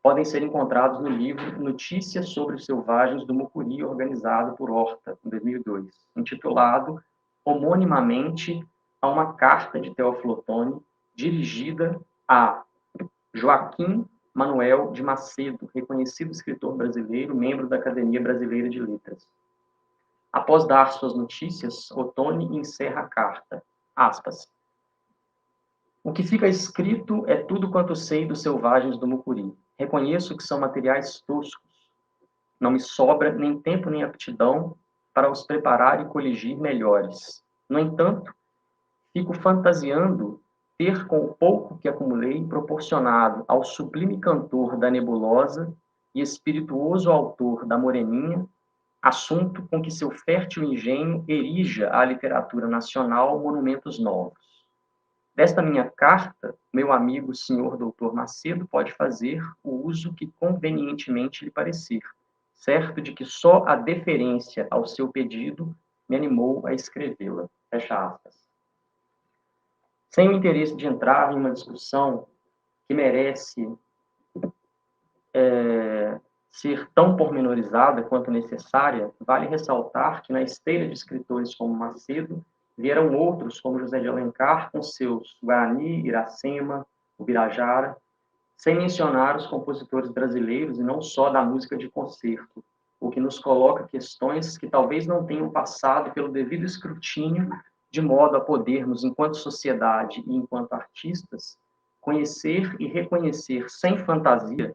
Speaker 4: podem ser encontrados no livro Notícias sobre os Selvagens do Mucuri, organizado por Horta, em 2002, intitulado homonimamente a uma carta de Teófilo Otoni dirigida a Joaquim Manuel de Macedo, reconhecido escritor brasileiro, membro da Academia Brasileira de Letras. Após dar suas notícias, Otoni encerra a carta, aspas, o que fica escrito é tudo quanto sei dos selvagens do Mucuri. Reconheço que são materiais toscos. Não me sobra nem tempo nem aptidão para os preparar e coligir melhores. No entanto, fico fantasiando ter, com o pouco que acumulei, proporcionado ao sublime cantor da nebulosa e espirituoso autor da moreninha, assunto com que seu fértil engenho erija à literatura nacional monumentos novos. Desta minha carta, meu amigo senhor doutor Macedo pode fazer o uso que convenientemente lhe parecer, certo de que só a deferência ao seu pedido me animou a escrevê-la. Fecha aspas. Sem o interesse de entrar em uma discussão que merece ser tão pormenorizada quanto necessária, vale ressaltar que na esteira de escritores como Macedo, vieram outros como José de Alencar com seus Guarani, Iracema, Ubirajara, sem mencionar os compositores brasileiros e não só da música de concerto, o que nos coloca questões que talvez não tenham passado pelo devido escrutínio, de modo a podermos, enquanto sociedade e enquanto artistas, conhecer e reconhecer sem fantasia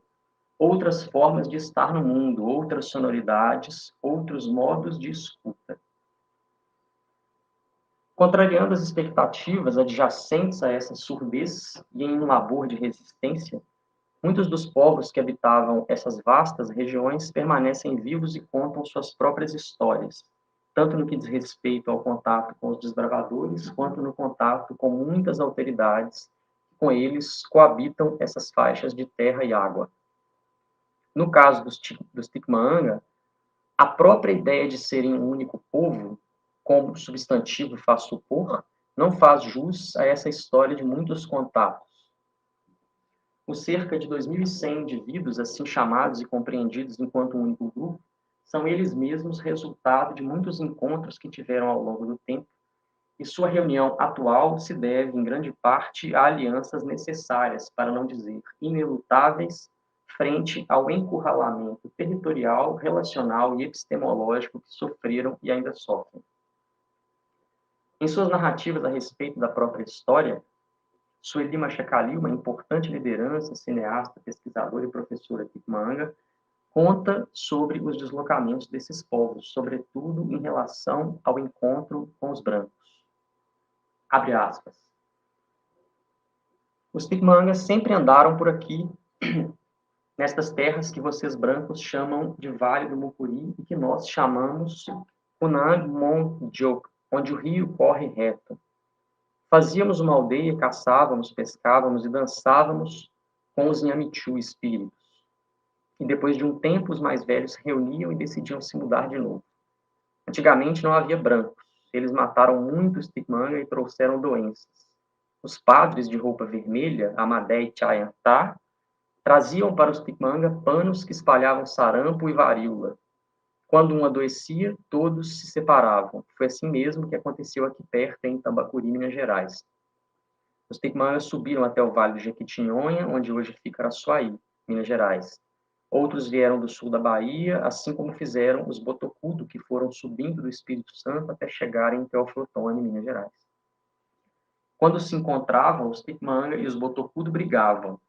Speaker 4: outras formas de estar no mundo, outras sonoridades, outros modos de escuta. Contrariando as expectativas adjacentes a essa surdez e em um labor de resistência, muitos dos povos que habitavam essas vastas regiões permanecem vivos e contam suas próprias histórias, tanto no que diz respeito ao contato com os desbravadores, quanto no contato com muitas alteridades que com eles coabitam essas faixas de terra e água. No caso dos Tikmaanga, a própria ideia de serem um único povo, como o substantivo faz supor, não faz jus a essa história de muitos contatos. Os cerca de 2.100 indivíduos, assim chamados e compreendidos enquanto um único grupo, são eles mesmos resultado de muitos encontros que tiveram ao longo do tempo, e sua reunião atual se deve, em grande parte, a alianças necessárias, para não dizer inelutáveis, frente ao encurralamento territorial, relacional e epistemológico que sofreram e ainda sofrem. Em suas narrativas a respeito da própria história, Sueli Machacali, uma importante liderança, cineasta, pesquisadora e professora Tikmaanga, conta sobre os deslocamentos desses povos, sobretudo em relação ao encontro com os brancos. Abre aspas. Os Tikmaangas sempre andaram por aqui, nestas terras que vocês brancos chamam de Vale do Mucuri e que nós chamamos Kunang Monjok, onde o rio corre reto. Fazíamos uma aldeia, caçávamos, pescávamos e dançávamos com os Nhamichu espíritos. E depois de um tempo, os mais velhos se reuniam e decidiam se mudar de novo. Antigamente não havia brancos. Eles mataram muitos Tikmaanga e trouxeram doenças. Os padres de roupa vermelha, Amadé e Chayantá, traziam para os Tikmaanga panos que espalhavam sarampo e varíola. Quando um adoecia, todos se separavam. Foi assim mesmo que aconteceu aqui perto, em Tambacuri, Minas Gerais. Os Tikmaangas subiram até o Vale do Jequitinhonha, onde hoje fica Araçuaí, Minas Gerais. Outros vieram do sul da Bahia, assim como fizeram os Botocudo, que foram subindo do Espírito Santo até chegarem em Teoflotone, Minas Gerais. Quando se encontravam, os Tikmaanga e os Botocudo brigavam.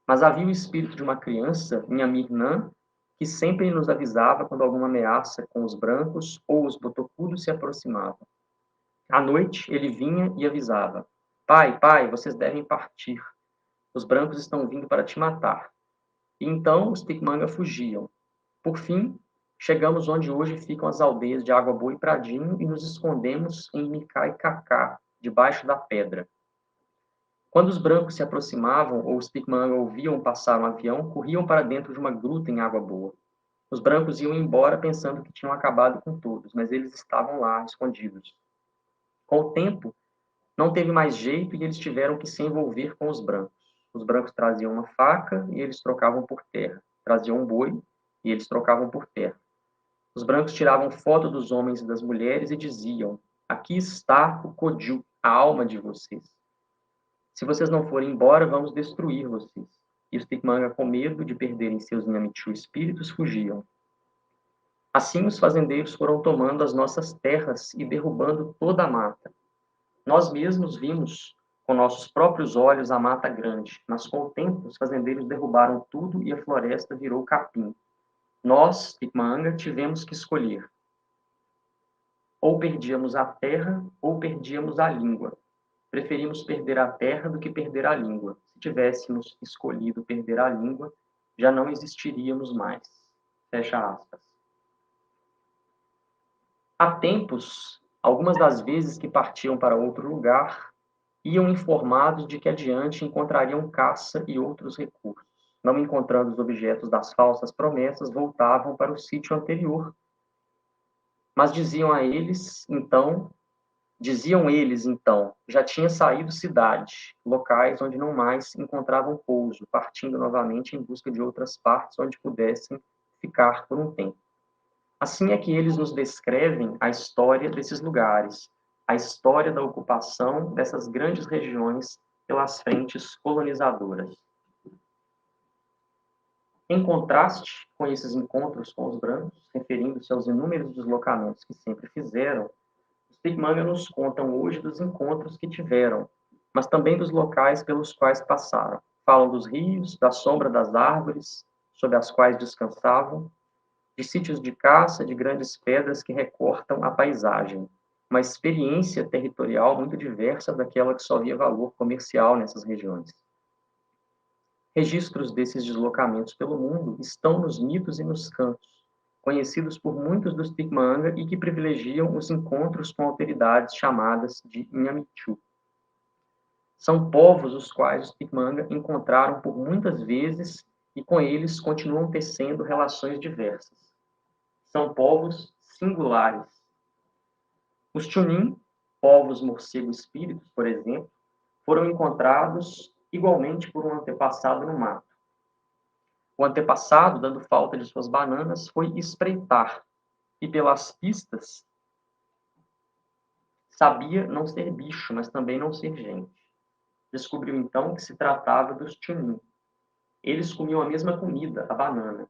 Speaker 4: Mas havia o espírito de uma criança, minha Mirnã, que sempre nos avisava quando alguma ameaça com os brancos ou os botocudos se aproximava. À noite, ele vinha e avisava: Pai, pai, vocês devem partir. Os brancos estão vindo para te matar. E então os Tikmaanga fugiam. Por fim, chegamos onde hoje ficam as aldeias de Água Boa e Pradinho e nos escondemos em Micaicacá, debaixo da pedra. Quando os brancos se aproximavam ou os Tikmaanga ouviam passar um avião, corriam para dentro de uma gruta em Água Boa. Os brancos iam embora pensando que tinham acabado com todos, mas eles estavam lá, escondidos. Com o tempo, não teve mais jeito e eles tiveram que se envolver com os brancos. Os brancos traziam uma faca e eles trocavam por terra. Traziam um boi e eles trocavam por terra. Os brancos tiravam foto dos homens e das mulheres e diziam: aqui está o Kodju, a alma de vocês. Se vocês não forem embora, vamos destruir vocês. E os Tikmaanga, com medo de perderem seus Nhamichu espíritos, fugiam. Assim, os fazendeiros foram tomando as nossas terras e derrubando toda a mata. Nós mesmos vimos com nossos próprios olhos a mata grande, mas com o tempo os fazendeiros derrubaram tudo e a floresta virou capim. Nós, Tikmaanga, tivemos que escolher. Ou perdíamos a terra ou perdíamos a língua. Preferimos perder a terra do que perder a língua. Se tivéssemos escolhido perder a língua, já não existiríamos mais. Fecha aspas. Há tempos, algumas das vezes que partiam para outro lugar, iam informados de que adiante encontrariam caça e outros recursos. Não encontrando os objetos das falsas promessas, voltavam para o sítio anterior. Mas diziam eles, então, já tinha saído cidade, locais onde não mais encontravam pouso, partindo novamente em busca de outras partes onde pudessem ficar por um tempo. Assim é que eles nos descrevem a história desses lugares, a história da ocupação dessas grandes regiões pelas frentes colonizadoras. Em contraste com esses encontros com os brancos, referindo-se aos inúmeros deslocamentos que sempre fizeram, os Pigmanga nos contam hoje dos encontros que tiveram, mas também dos locais pelos quais passaram. Falam dos rios, da sombra das árvores, sob as quais descansavam, de sítios de caça, de grandes pedras que recortam a paisagem. Uma experiência territorial muito diversa daquela que só via valor comercial nessas regiões. Registros desses deslocamentos pelo mundo estão nos mitos e nos cantos, conhecidos por muitos dos Pigmanga e que privilegiam os encontros com autoridades chamadas de Nhamichu. São povos os quais os Pigmanga encontraram por muitas vezes e com eles continuam tecendo relações diversas. São povos singulares. Os Chunin, povos morcego-espíritos, por exemplo, foram encontrados igualmente por um antepassado no mato. O antepassado, dando falta de suas bananas, foi espreitar, e pelas pistas sabia não ser bicho, mas também não ser gente. Descobriu então que se tratava dos Chunin. Eles comiam a mesma comida, a banana.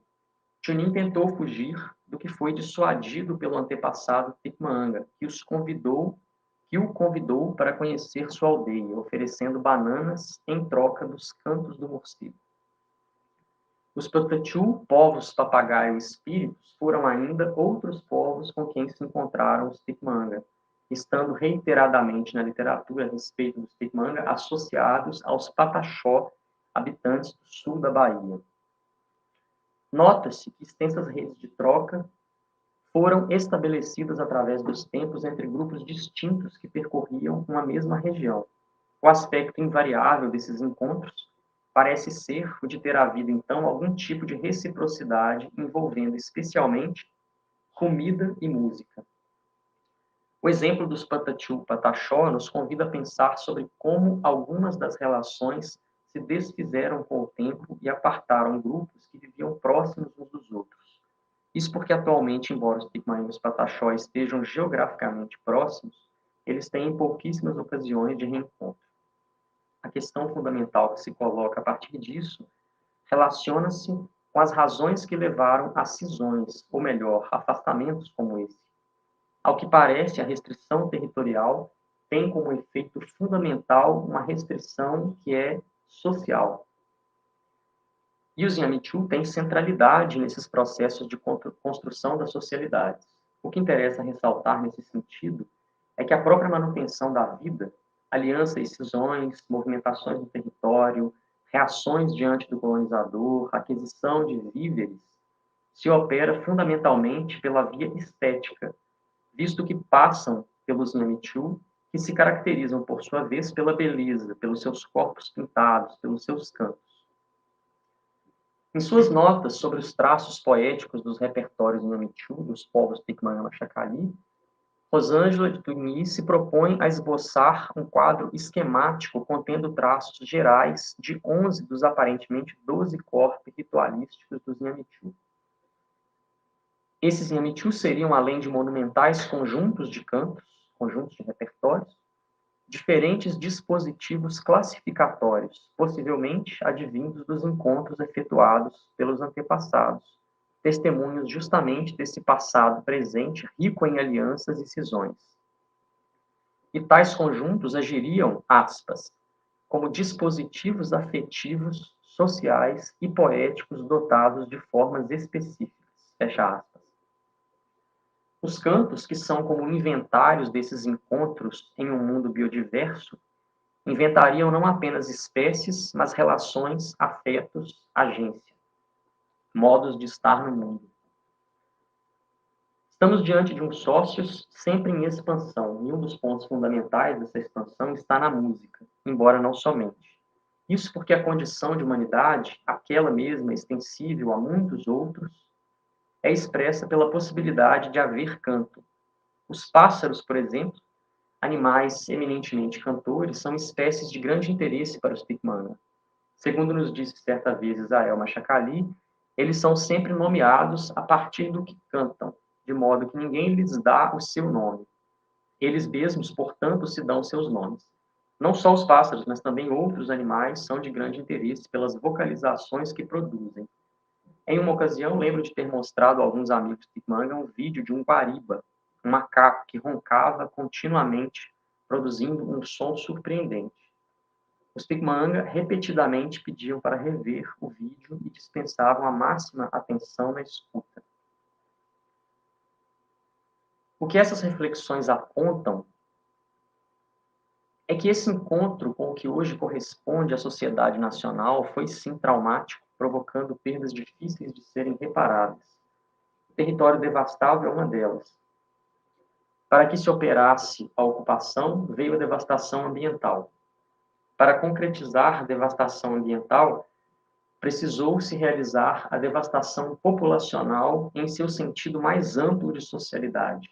Speaker 4: Chunin tentou fugir do que foi dissuadido pelo antepassado Pigmanga, que o convidou para conhecer sua aldeia, oferecendo bananas em troca dos cantos do morcego. Os Patachu, povos papagaio e espíritos, foram ainda outros povos com quem se encontraram os Pigmanga, estando reiteradamente na literatura a respeito dos Pigmanga associados aos Pataxó, habitantes do sul da Bahia. Nota-se que extensas redes de troca foram estabelecidas através dos tempos entre grupos distintos que percorriam uma mesma região. O aspecto invariável desses encontros parece ser o de ter havido, então, algum tipo de reciprocidade envolvendo especialmente comida e música. O exemplo dos Patachu Pataxó nos convida a pensar sobre como algumas das relações se desfizeram com o tempo e apartaram grupos que viviam próximos uns dos outros. Isso porque atualmente, embora os Pigmã e os Pataxó estejam geograficamente próximos, eles têm pouquíssimas ocasiões de reencontro. A questão fundamental que se coloca a partir disso relaciona-se com as razões que levaram a cisões, ou melhor, afastamentos como esse. Ao que parece, a restrição territorial tem como efeito fundamental uma restrição que é social. E os Nhamichu têm centralidade nesses processos de construção das socialidades. O que interessa ressaltar nesse sentido é que a própria manutenção da vida, aliança e cisões, movimentações no território, reações diante do colonizador, aquisição de víveres, se opera fundamentalmente pela via estética, visto que passam pelos Nhamichu, que se caracterizam, por sua vez, pela beleza, pelos seus corpos pintados, pelos seus cantos. Em suas notas sobre os traços poéticos dos repertórios Nhamichu, dos povos Pigmã e Machacali, Rosângela de Tugni se propõe a esboçar um quadro esquemático contendo traços gerais de 11 dos aparentemente 12 corpos ritualísticos dos Nhamichu. Esses Nhamichu seriam, além de monumentais conjuntos de cantos, conjuntos de repertórios, diferentes dispositivos classificatórios, possivelmente advindos dos encontros efetuados pelos antepassados, testemunhos justamente desse passado presente rico em alianças e cisões. E tais conjuntos agiriam, aspas, como dispositivos afetivos, sociais e poéticos dotados de formas específicas, fecha aspas. Os cantos, que são como inventários desses encontros em um mundo biodiverso, inventariam não apenas espécies, mas relações, afetos, agência, modos de estar no mundo. Estamos diante de um sócios sempre em expansão, e um dos pontos fundamentais dessa expansão está na música, embora não somente. Isso porque a condição de humanidade, aquela mesma extensível a muitos outros, é expressa pela possibilidade de haver canto. Os pássaros, por exemplo, animais eminentemente cantores, são espécies de grande interesse para os Tupinambá. Segundo nos disse certa vez Israel Machacali, eles são sempre nomeados a partir do que cantam, de modo que ninguém lhes dá o seu nome. Eles mesmos, portanto, se dão seus nomes. Não só os pássaros, mas também outros animais são de grande interesse pelas vocalizações que produzem. Em uma ocasião, lembro de ter mostrado a alguns amigos de Tupinambá um vídeo de um guariba, um macaco que roncava continuamente, produzindo um som surpreendente. Os Tupinambá repetidamente pediam para rever o vídeo e dispensavam a máxima atenção na escuta. O que essas reflexões apontam é que esse encontro com o que hoje corresponde à sociedade nacional foi sim traumático, provocando perdas difíceis de serem reparadas. O território devastado é uma delas. Para que se operasse a ocupação, veio a devastação ambiental. Para concretizar a devastação ambiental, precisou-se realizar a devastação populacional em seu sentido mais amplo de socialidade.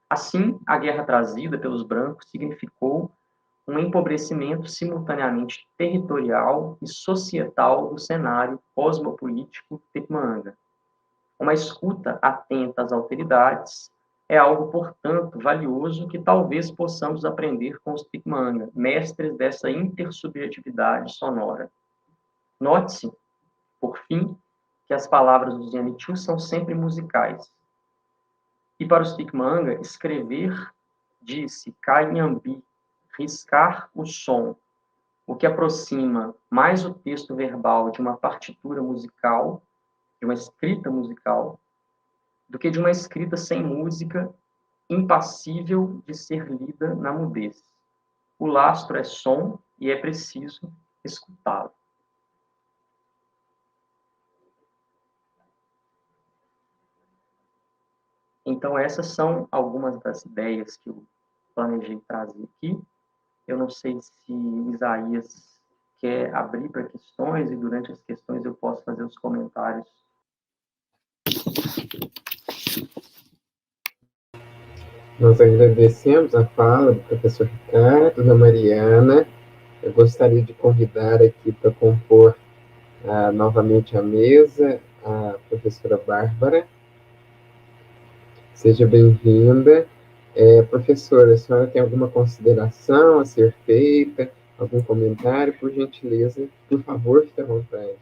Speaker 4: Assim, a guerra trazida pelos brancos significou um empobrecimento simultaneamente territorial e societal do cenário cosmopolítico tupinambá. Uma escuta atenta às alteridades é algo, portanto, valioso que talvez possamos aprender com os Tupinambá, mestres dessa intersubjetividade sonora. Note-se, por fim, que as palavras do Zianichu são sempre musicais. E para os Tupinambá, escrever, disse Kanyambi, riscar o som, o que aproxima mais o texto verbal de uma partitura musical, de uma escrita musical, do que de uma escrita sem música, impassível de ser lida na mudez. O lastro é som e é preciso escutá-lo. Então, essas são algumas das ideias que eu planejei trazer aqui. Eu não sei se Isaías quer abrir para questões, e durante as questões eu posso fazer os comentários.
Speaker 1: Nós agradecemos a fala do professor Ricardo, da Mariana. Eu gostaria de convidar aqui para compor novamente a mesa a professora Bárbara. Seja bem-vinda. Professora, a senhora tem alguma consideração a ser feita? Algum comentário? Por gentileza, por favor, fique à vontade.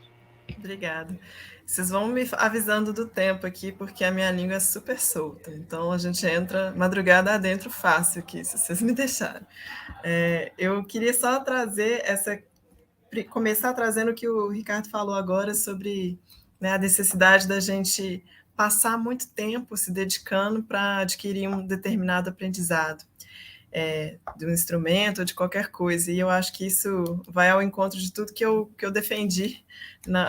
Speaker 3: Obrigada. Vocês vão me avisando do tempo aqui, porque a minha língua é super solta. Então, a gente entra madrugada adentro fácil aqui, se vocês me deixarem. Eu queria só trazer começar trazendo o que o Ricardo falou agora sobre, né, a necessidade da gente passar muito tempo se dedicando para adquirir um determinado aprendizado de um instrumento ou de qualquer coisa. E eu acho que isso vai ao encontro de tudo que eu defendi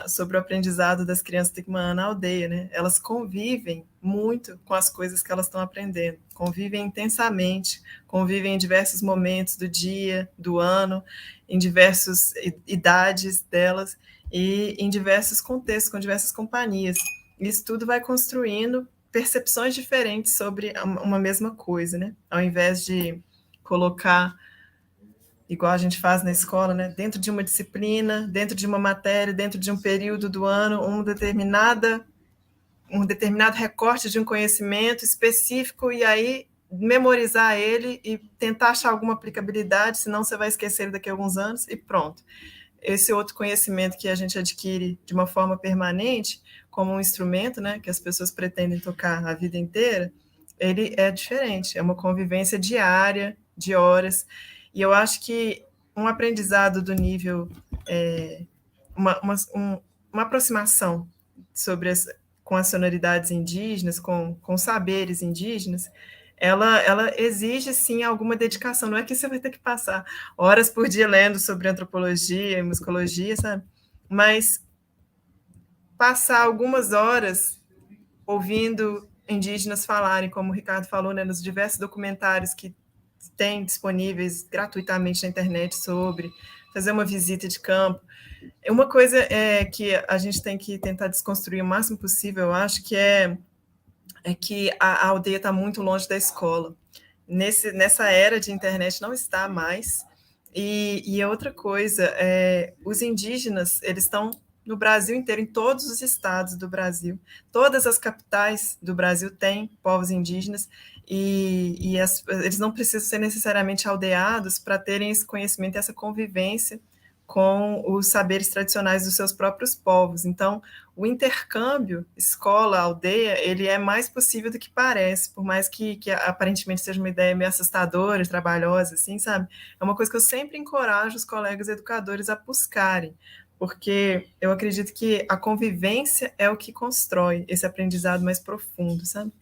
Speaker 3: sobre o aprendizado das crianças Tupinambá na aldeia, né? Elas convivem muito com as coisas que elas estão aprendendo, convivem intensamente, convivem em diversos momentos do dia, do ano, em diversas idades delas e em diversos contextos, com diversas companhias. Isso tudo vai construindo percepções diferentes sobre uma mesma coisa, né? Ao invés de colocar, igual a gente faz na escola, né? Dentro de uma disciplina, dentro de uma matéria, dentro de um período do ano, um determinado recorte de um conhecimento específico, e aí memorizar ele e tentar achar alguma aplicabilidade, senão você vai esquecer ele daqui a alguns anos e pronto. Esse outro conhecimento que a gente adquire de uma forma permanente, como um instrumento, né, que as pessoas pretendem tocar a vida inteira, ele é diferente, é uma convivência diária, de horas, e eu acho que um aprendizado do nível, uma aproximação com as sonoridades indígenas, com saberes indígenas, ela exige, sim, alguma dedicação. Não é que você vai ter que passar horas por dia lendo sobre antropologia e musicologia, sabe? Mas passar algumas horas ouvindo indígenas falarem, como o Ricardo falou, né, nos diversos documentários que tem disponíveis gratuitamente na internet sobre, fazer uma visita de campo. Uma coisa que a gente tem que tentar desconstruir o máximo possível, eu acho, que é que a aldeia está muito longe da escola. Nessa era de internet não está mais. E outra coisa, os indígenas, eles estão no Brasil inteiro, em todos os estados do Brasil. Todas as capitais do Brasil têm povos indígenas, e eles não precisam ser necessariamente aldeados para terem esse conhecimento, essa convivência com os saberes tradicionais dos seus próprios povos. Então, o intercâmbio escola-aldeia, ele é mais possível do que parece, por mais que aparentemente seja uma ideia meio assustadora, trabalhosa, assim, sabe? É uma coisa que eu sempre encorajo os colegas educadores a buscarem, porque eu acredito que a convivência é o que constrói esse aprendizado mais profundo, sabe?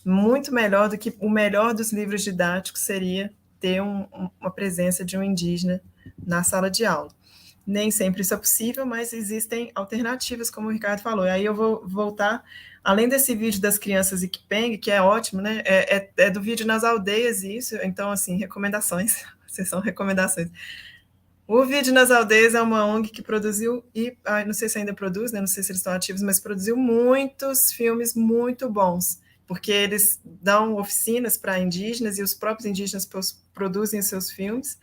Speaker 3: Muito melhor do que o melhor dos livros didáticos seria ter uma presença de um indígena na sala de aula. Nem sempre isso é possível, mas existem alternativas, como o Ricardo falou. E aí eu vou voltar, além desse vídeo das crianças Ikipeng, que é ótimo, né? É do vídeo nas aldeias isso, então, assim, recomendações, são recomendações. O Vídeo nas Aldeias é uma ONG que produziu, e não sei se ainda produz, né? Não sei se eles estão ativos, mas produziu muitos filmes muito bons, porque eles dão oficinas para indígenas e os próprios indígenas produzem seus filmes.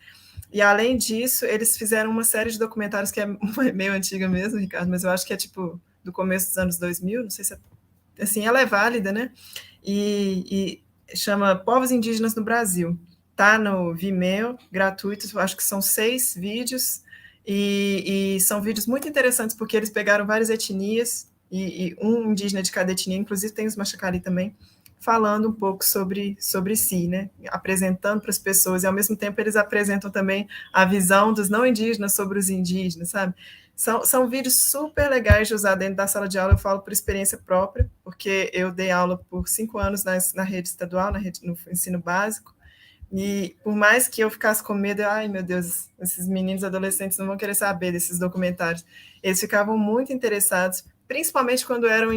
Speaker 3: E, além disso, eles fizeram uma série de documentários que é meio antiga mesmo, Ricardo, mas eu acho que é, tipo, do começo dos anos 2000, não sei se assim, ela é válida, né? E chama Povos Indígenas no Brasil. Tá no Vimeo, gratuito, acho que são 6 vídeos, e são vídeos muito interessantes, porque eles pegaram várias etnias, e um indígena de cada etnia, inclusive tem os Machacali também, falando um pouco sobre si, né? Apresentando para as pessoas, e ao mesmo tempo eles apresentam também a visão dos não indígenas sobre os indígenas, sabe? São vídeos super legais de usar dentro da sala de aula, eu falo por experiência própria, porque eu dei aula por 5 anos na rede estadual, no ensino básico, e por mais que eu ficasse com medo, ai meu Deus, esses meninos adolescentes não vão querer saber desses documentários, eles ficavam muito interessados, principalmente quando eram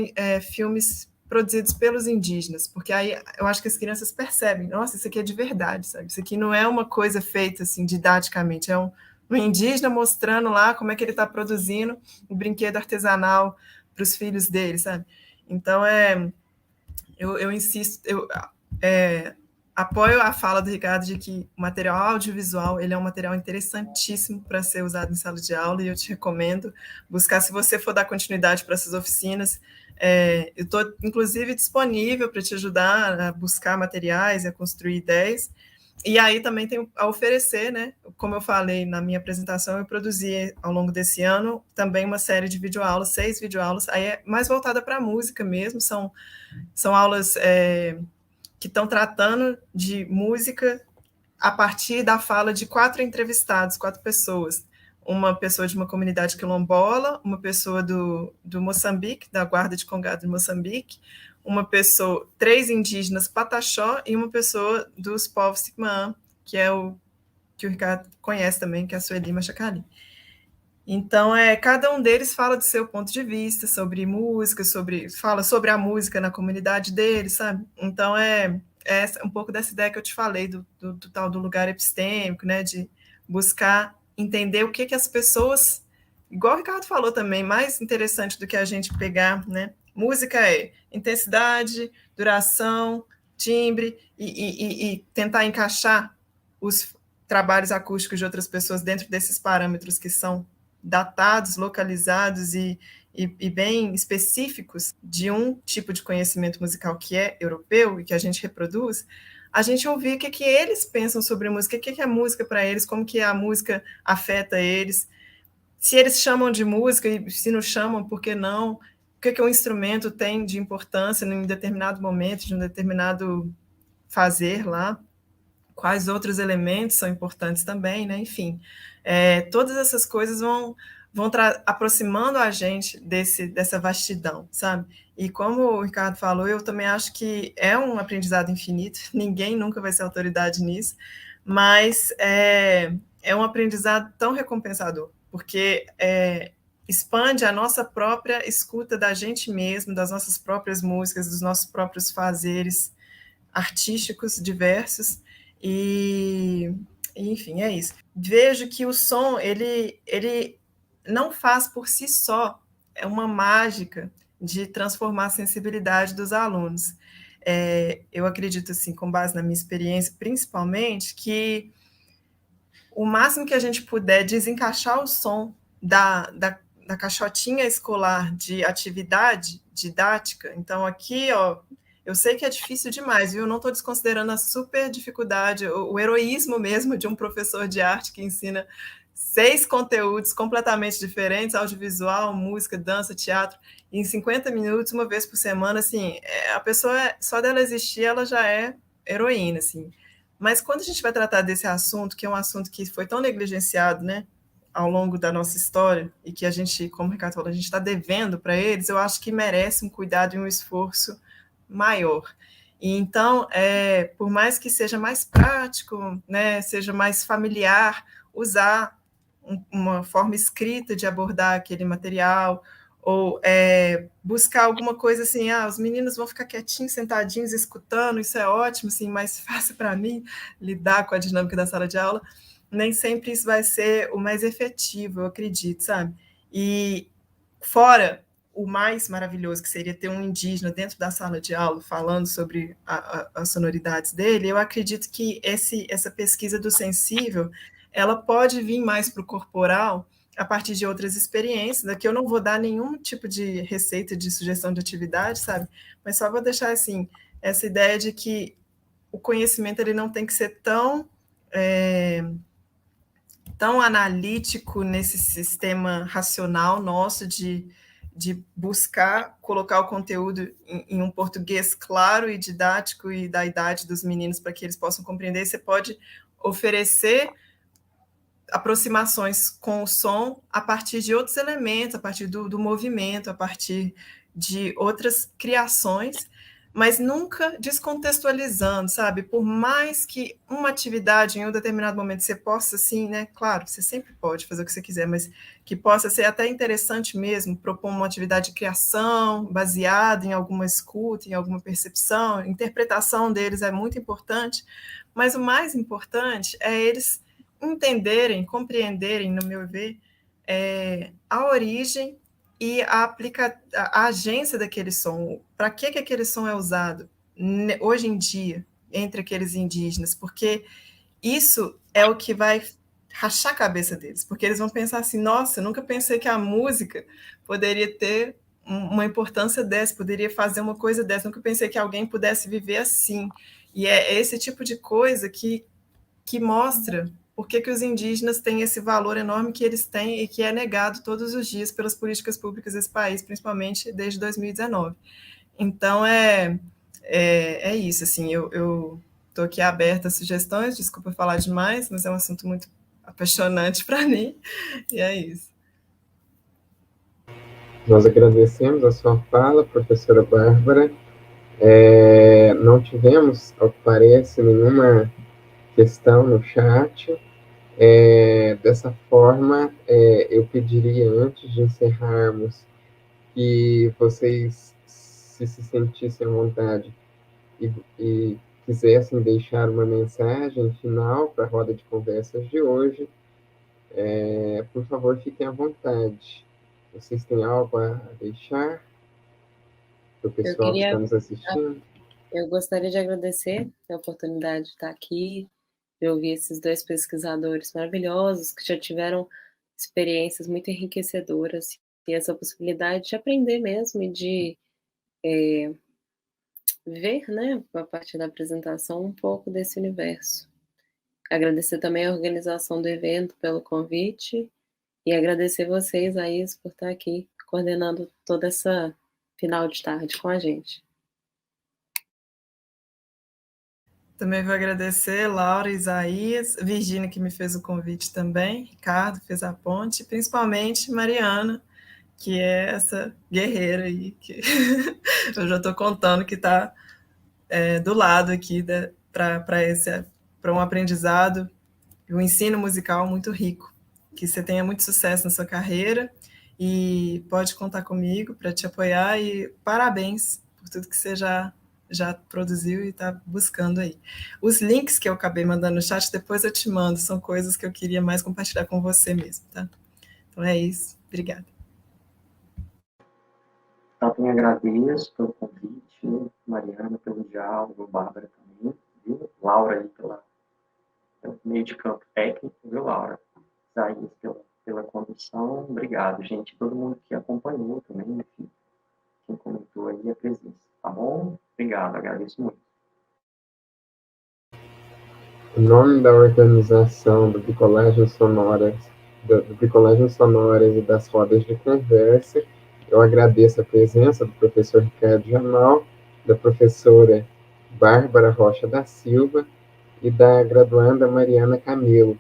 Speaker 3: filmes produzidos pelos indígenas, porque aí eu acho que as crianças percebem, nossa, isso aqui é de verdade, sabe? Isso aqui não é uma coisa feita assim didaticamente, é um indígena mostrando lá como é que ele está produzindo o brinquedo artesanal para os filhos dele, sabe? Então, eu insisto, apoio a fala do Ricardo de que o material audiovisual ele é um material interessantíssimo para ser usado em sala de aula, e eu te recomendo buscar, se você for dar continuidade para essas oficinas. Eu estou, inclusive, disponível para te ajudar a buscar materiais e a construir ideias. E aí também tem a oferecer, né? Como eu falei na minha apresentação, eu produzi ao longo desse ano também uma série de videoaulas, 6 videoaulas, aí é mais voltada para a música mesmo, são aulas que estão tratando de música a partir da fala de 4 entrevistados, 4 pessoas. Uma pessoa de uma comunidade quilombola, uma pessoa do Moçambique, da Guarda de Congado de Moçambique, uma pessoa, 3 indígenas Pataxó e uma pessoa dos povos Sicmã, que é o que o Ricardo conhece também, que é a Sueli Machacali. Então, cada um deles fala do seu ponto de vista sobre música, fala sobre a música na comunidade deles, sabe? Então, é um pouco dessa ideia que eu te falei, do tal do lugar epistêmico, né? De buscar entender o que as pessoas, igual o Ricardo falou também, mais interessante do que a gente pegar, né? Música é intensidade, duração, timbre, e tentar encaixar os trabalhos acústicos de outras pessoas dentro desses parâmetros que são datados, localizados e bem específicos de um tipo de conhecimento musical que é europeu e que a gente reproduz, a gente ouvir o que eles pensam sobre música, o que é música para eles, como que a música afeta eles, se eles chamam de música e se não chamam, por que não? O que um instrumento tem de importância em um determinado momento, de um determinado fazer lá, quais outros elementos são importantes também, né? Enfim, todas essas coisas vão aproximando a gente dessa vastidão, sabe? E como o Ricardo falou, eu também acho que é um aprendizado infinito, ninguém nunca vai ser autoridade nisso, mas é um aprendizado tão recompensador, porque expande a nossa própria escuta da gente mesmo, das nossas próprias músicas, dos nossos próprios fazeres artísticos diversos, enfim, é isso. Vejo que o som, ele não faz por si só, é uma mágica de transformar a sensibilidade dos alunos. Eu acredito, assim, com base na minha experiência, principalmente, que o máximo que a gente puder desencaixar o som da caixotinha escolar de atividade didática. Então, aqui, ó, eu sei que é difícil demais, viu? Eu não estou desconsiderando a super dificuldade, o heroísmo mesmo de um professor de arte que ensina 6 conteúdos completamente diferentes, audiovisual, música, dança, teatro, em 50 minutos, uma vez por semana, assim, a pessoa, só dela existir, ela já é heroína, assim. Mas quando a gente vai tratar desse assunto, que é um assunto que foi tão negligenciado, né, ao longo da nossa história, e que a gente, como o Ricardo falou, a gente está devendo para eles, eu acho que merece um cuidado e um esforço maior. E então, por mais que seja mais prático, né, seja mais familiar, usar uma forma escrita de abordar aquele material, ou buscar alguma coisa assim, os meninos vão ficar quietinhos, sentadinhos, escutando, isso é ótimo, assim, mais fácil para mim lidar com a dinâmica da sala de aula, nem sempre isso vai ser o mais efetivo, eu acredito, sabe? E fora o mais maravilhoso, que seria ter um indígena dentro da sala de aula falando sobre as sonoridades dele, eu acredito que essa pesquisa do sensível, ela pode vir mais para o corporal a partir de outras experiências, aqui eu não vou dar nenhum tipo de receita de sugestão de atividade, sabe? Mas só vou deixar, assim, essa ideia de que o conhecimento ele não tem que ser tão analítico nesse sistema racional nosso de buscar colocar o conteúdo em um português claro e didático e da idade dos meninos para que eles possam compreender. Você pode oferecer aproximações com o som a partir de outros elementos, a partir do movimento, a partir de outras criações, mas nunca descontextualizando, sabe? Por mais que uma atividade em um determinado momento você possa, assim, né? Claro, você sempre pode fazer o que você quiser, mas que possa ser até interessante mesmo, propor uma atividade de criação baseada em alguma escuta, em alguma percepção, interpretação deles é muito importante, mas o mais importante é eles entenderem, compreenderem, no meu ver, a origem e a agência daquele som. Para que aquele som é usado hoje em dia entre aqueles indígenas? Porque isso é o que vai rachar a cabeça deles, porque eles vão pensar assim, nossa, eu nunca pensei que a música poderia ter uma importância dessa, poderia fazer uma coisa dessa, nunca pensei que alguém pudesse viver assim. E é esse tipo de coisa que mostra por que os indígenas têm esse valor enorme que eles têm e que é negado todos os dias pelas políticas públicas desse país, principalmente desde 2019. Então, é isso, assim, eu estou aqui aberta a sugestões, desculpa falar demais, mas é um assunto muito apaixonante para mim, e é isso.
Speaker 1: Nós agradecemos a sua fala, professora Bárbara. Não tivemos, ao que parece, nenhuma questão no chat. Dessa forma, eu pediria, antes de encerrarmos, que vocês se sentissem à vontade e quisessem deixar uma mensagem final para a roda de conversas de hoje, por favor, fiquem à vontade. Vocês têm algo a deixar para o pessoal que está nos assistindo?
Speaker 2: Eu gostaria de agradecer a oportunidade de estar aqui, de ouvir esses 2 pesquisadores maravilhosos que já tiveram experiências muito enriquecedoras e essa possibilidade de aprender mesmo e de ver, né, a partir da apresentação, um pouco desse universo. Agradecer também a organização do evento pelo convite e agradecer vocês, Aís, por estar aqui coordenando toda essa final de tarde com a gente.
Speaker 3: Também vou agradecer Laura, Isaías, Virgínia, que me fez o convite também, Ricardo fez a ponte, principalmente Mariana, que é essa guerreira aí, que eu já estou contando que está do lado aqui para um aprendizado e um ensino musical muito rico. Que você tenha muito sucesso na sua carreira e pode contar comigo para te apoiar, e parabéns por tudo que você já produziu e está buscando aí. Os links que eu acabei mandando no chat, depois eu te mando, são coisas que eu queria mais compartilhar com você mesmo, tá? Então é isso, obrigada.
Speaker 4: Também agradeço pelo convite, Mariana pelo diálogo, Bárbara também, viu? Laura aí pelo meio de campo técnico, viu, Laura? Isaías pela condução, obrigado, gente, todo mundo que acompanhou também, enfim, quem comentou aí a presença, tá bom? Obrigado, agradeço muito.
Speaker 1: Em nome da organização do Bricolagem Sonoras, do Bricolagem Sonoras e das rodas de conversa, eu agradeço a presença do professor Ricardo Jamal, da professora Bárbara Rocha da Silva e da graduanda Mariana Camilo.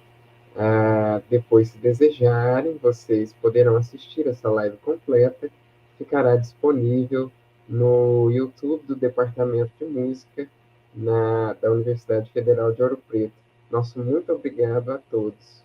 Speaker 1: Depois, se desejarem, vocês poderão assistir essa live completa, ficará disponível no YouTube do Departamento de Música da Universidade Federal de Ouro Preto. Nosso muito obrigado a todos.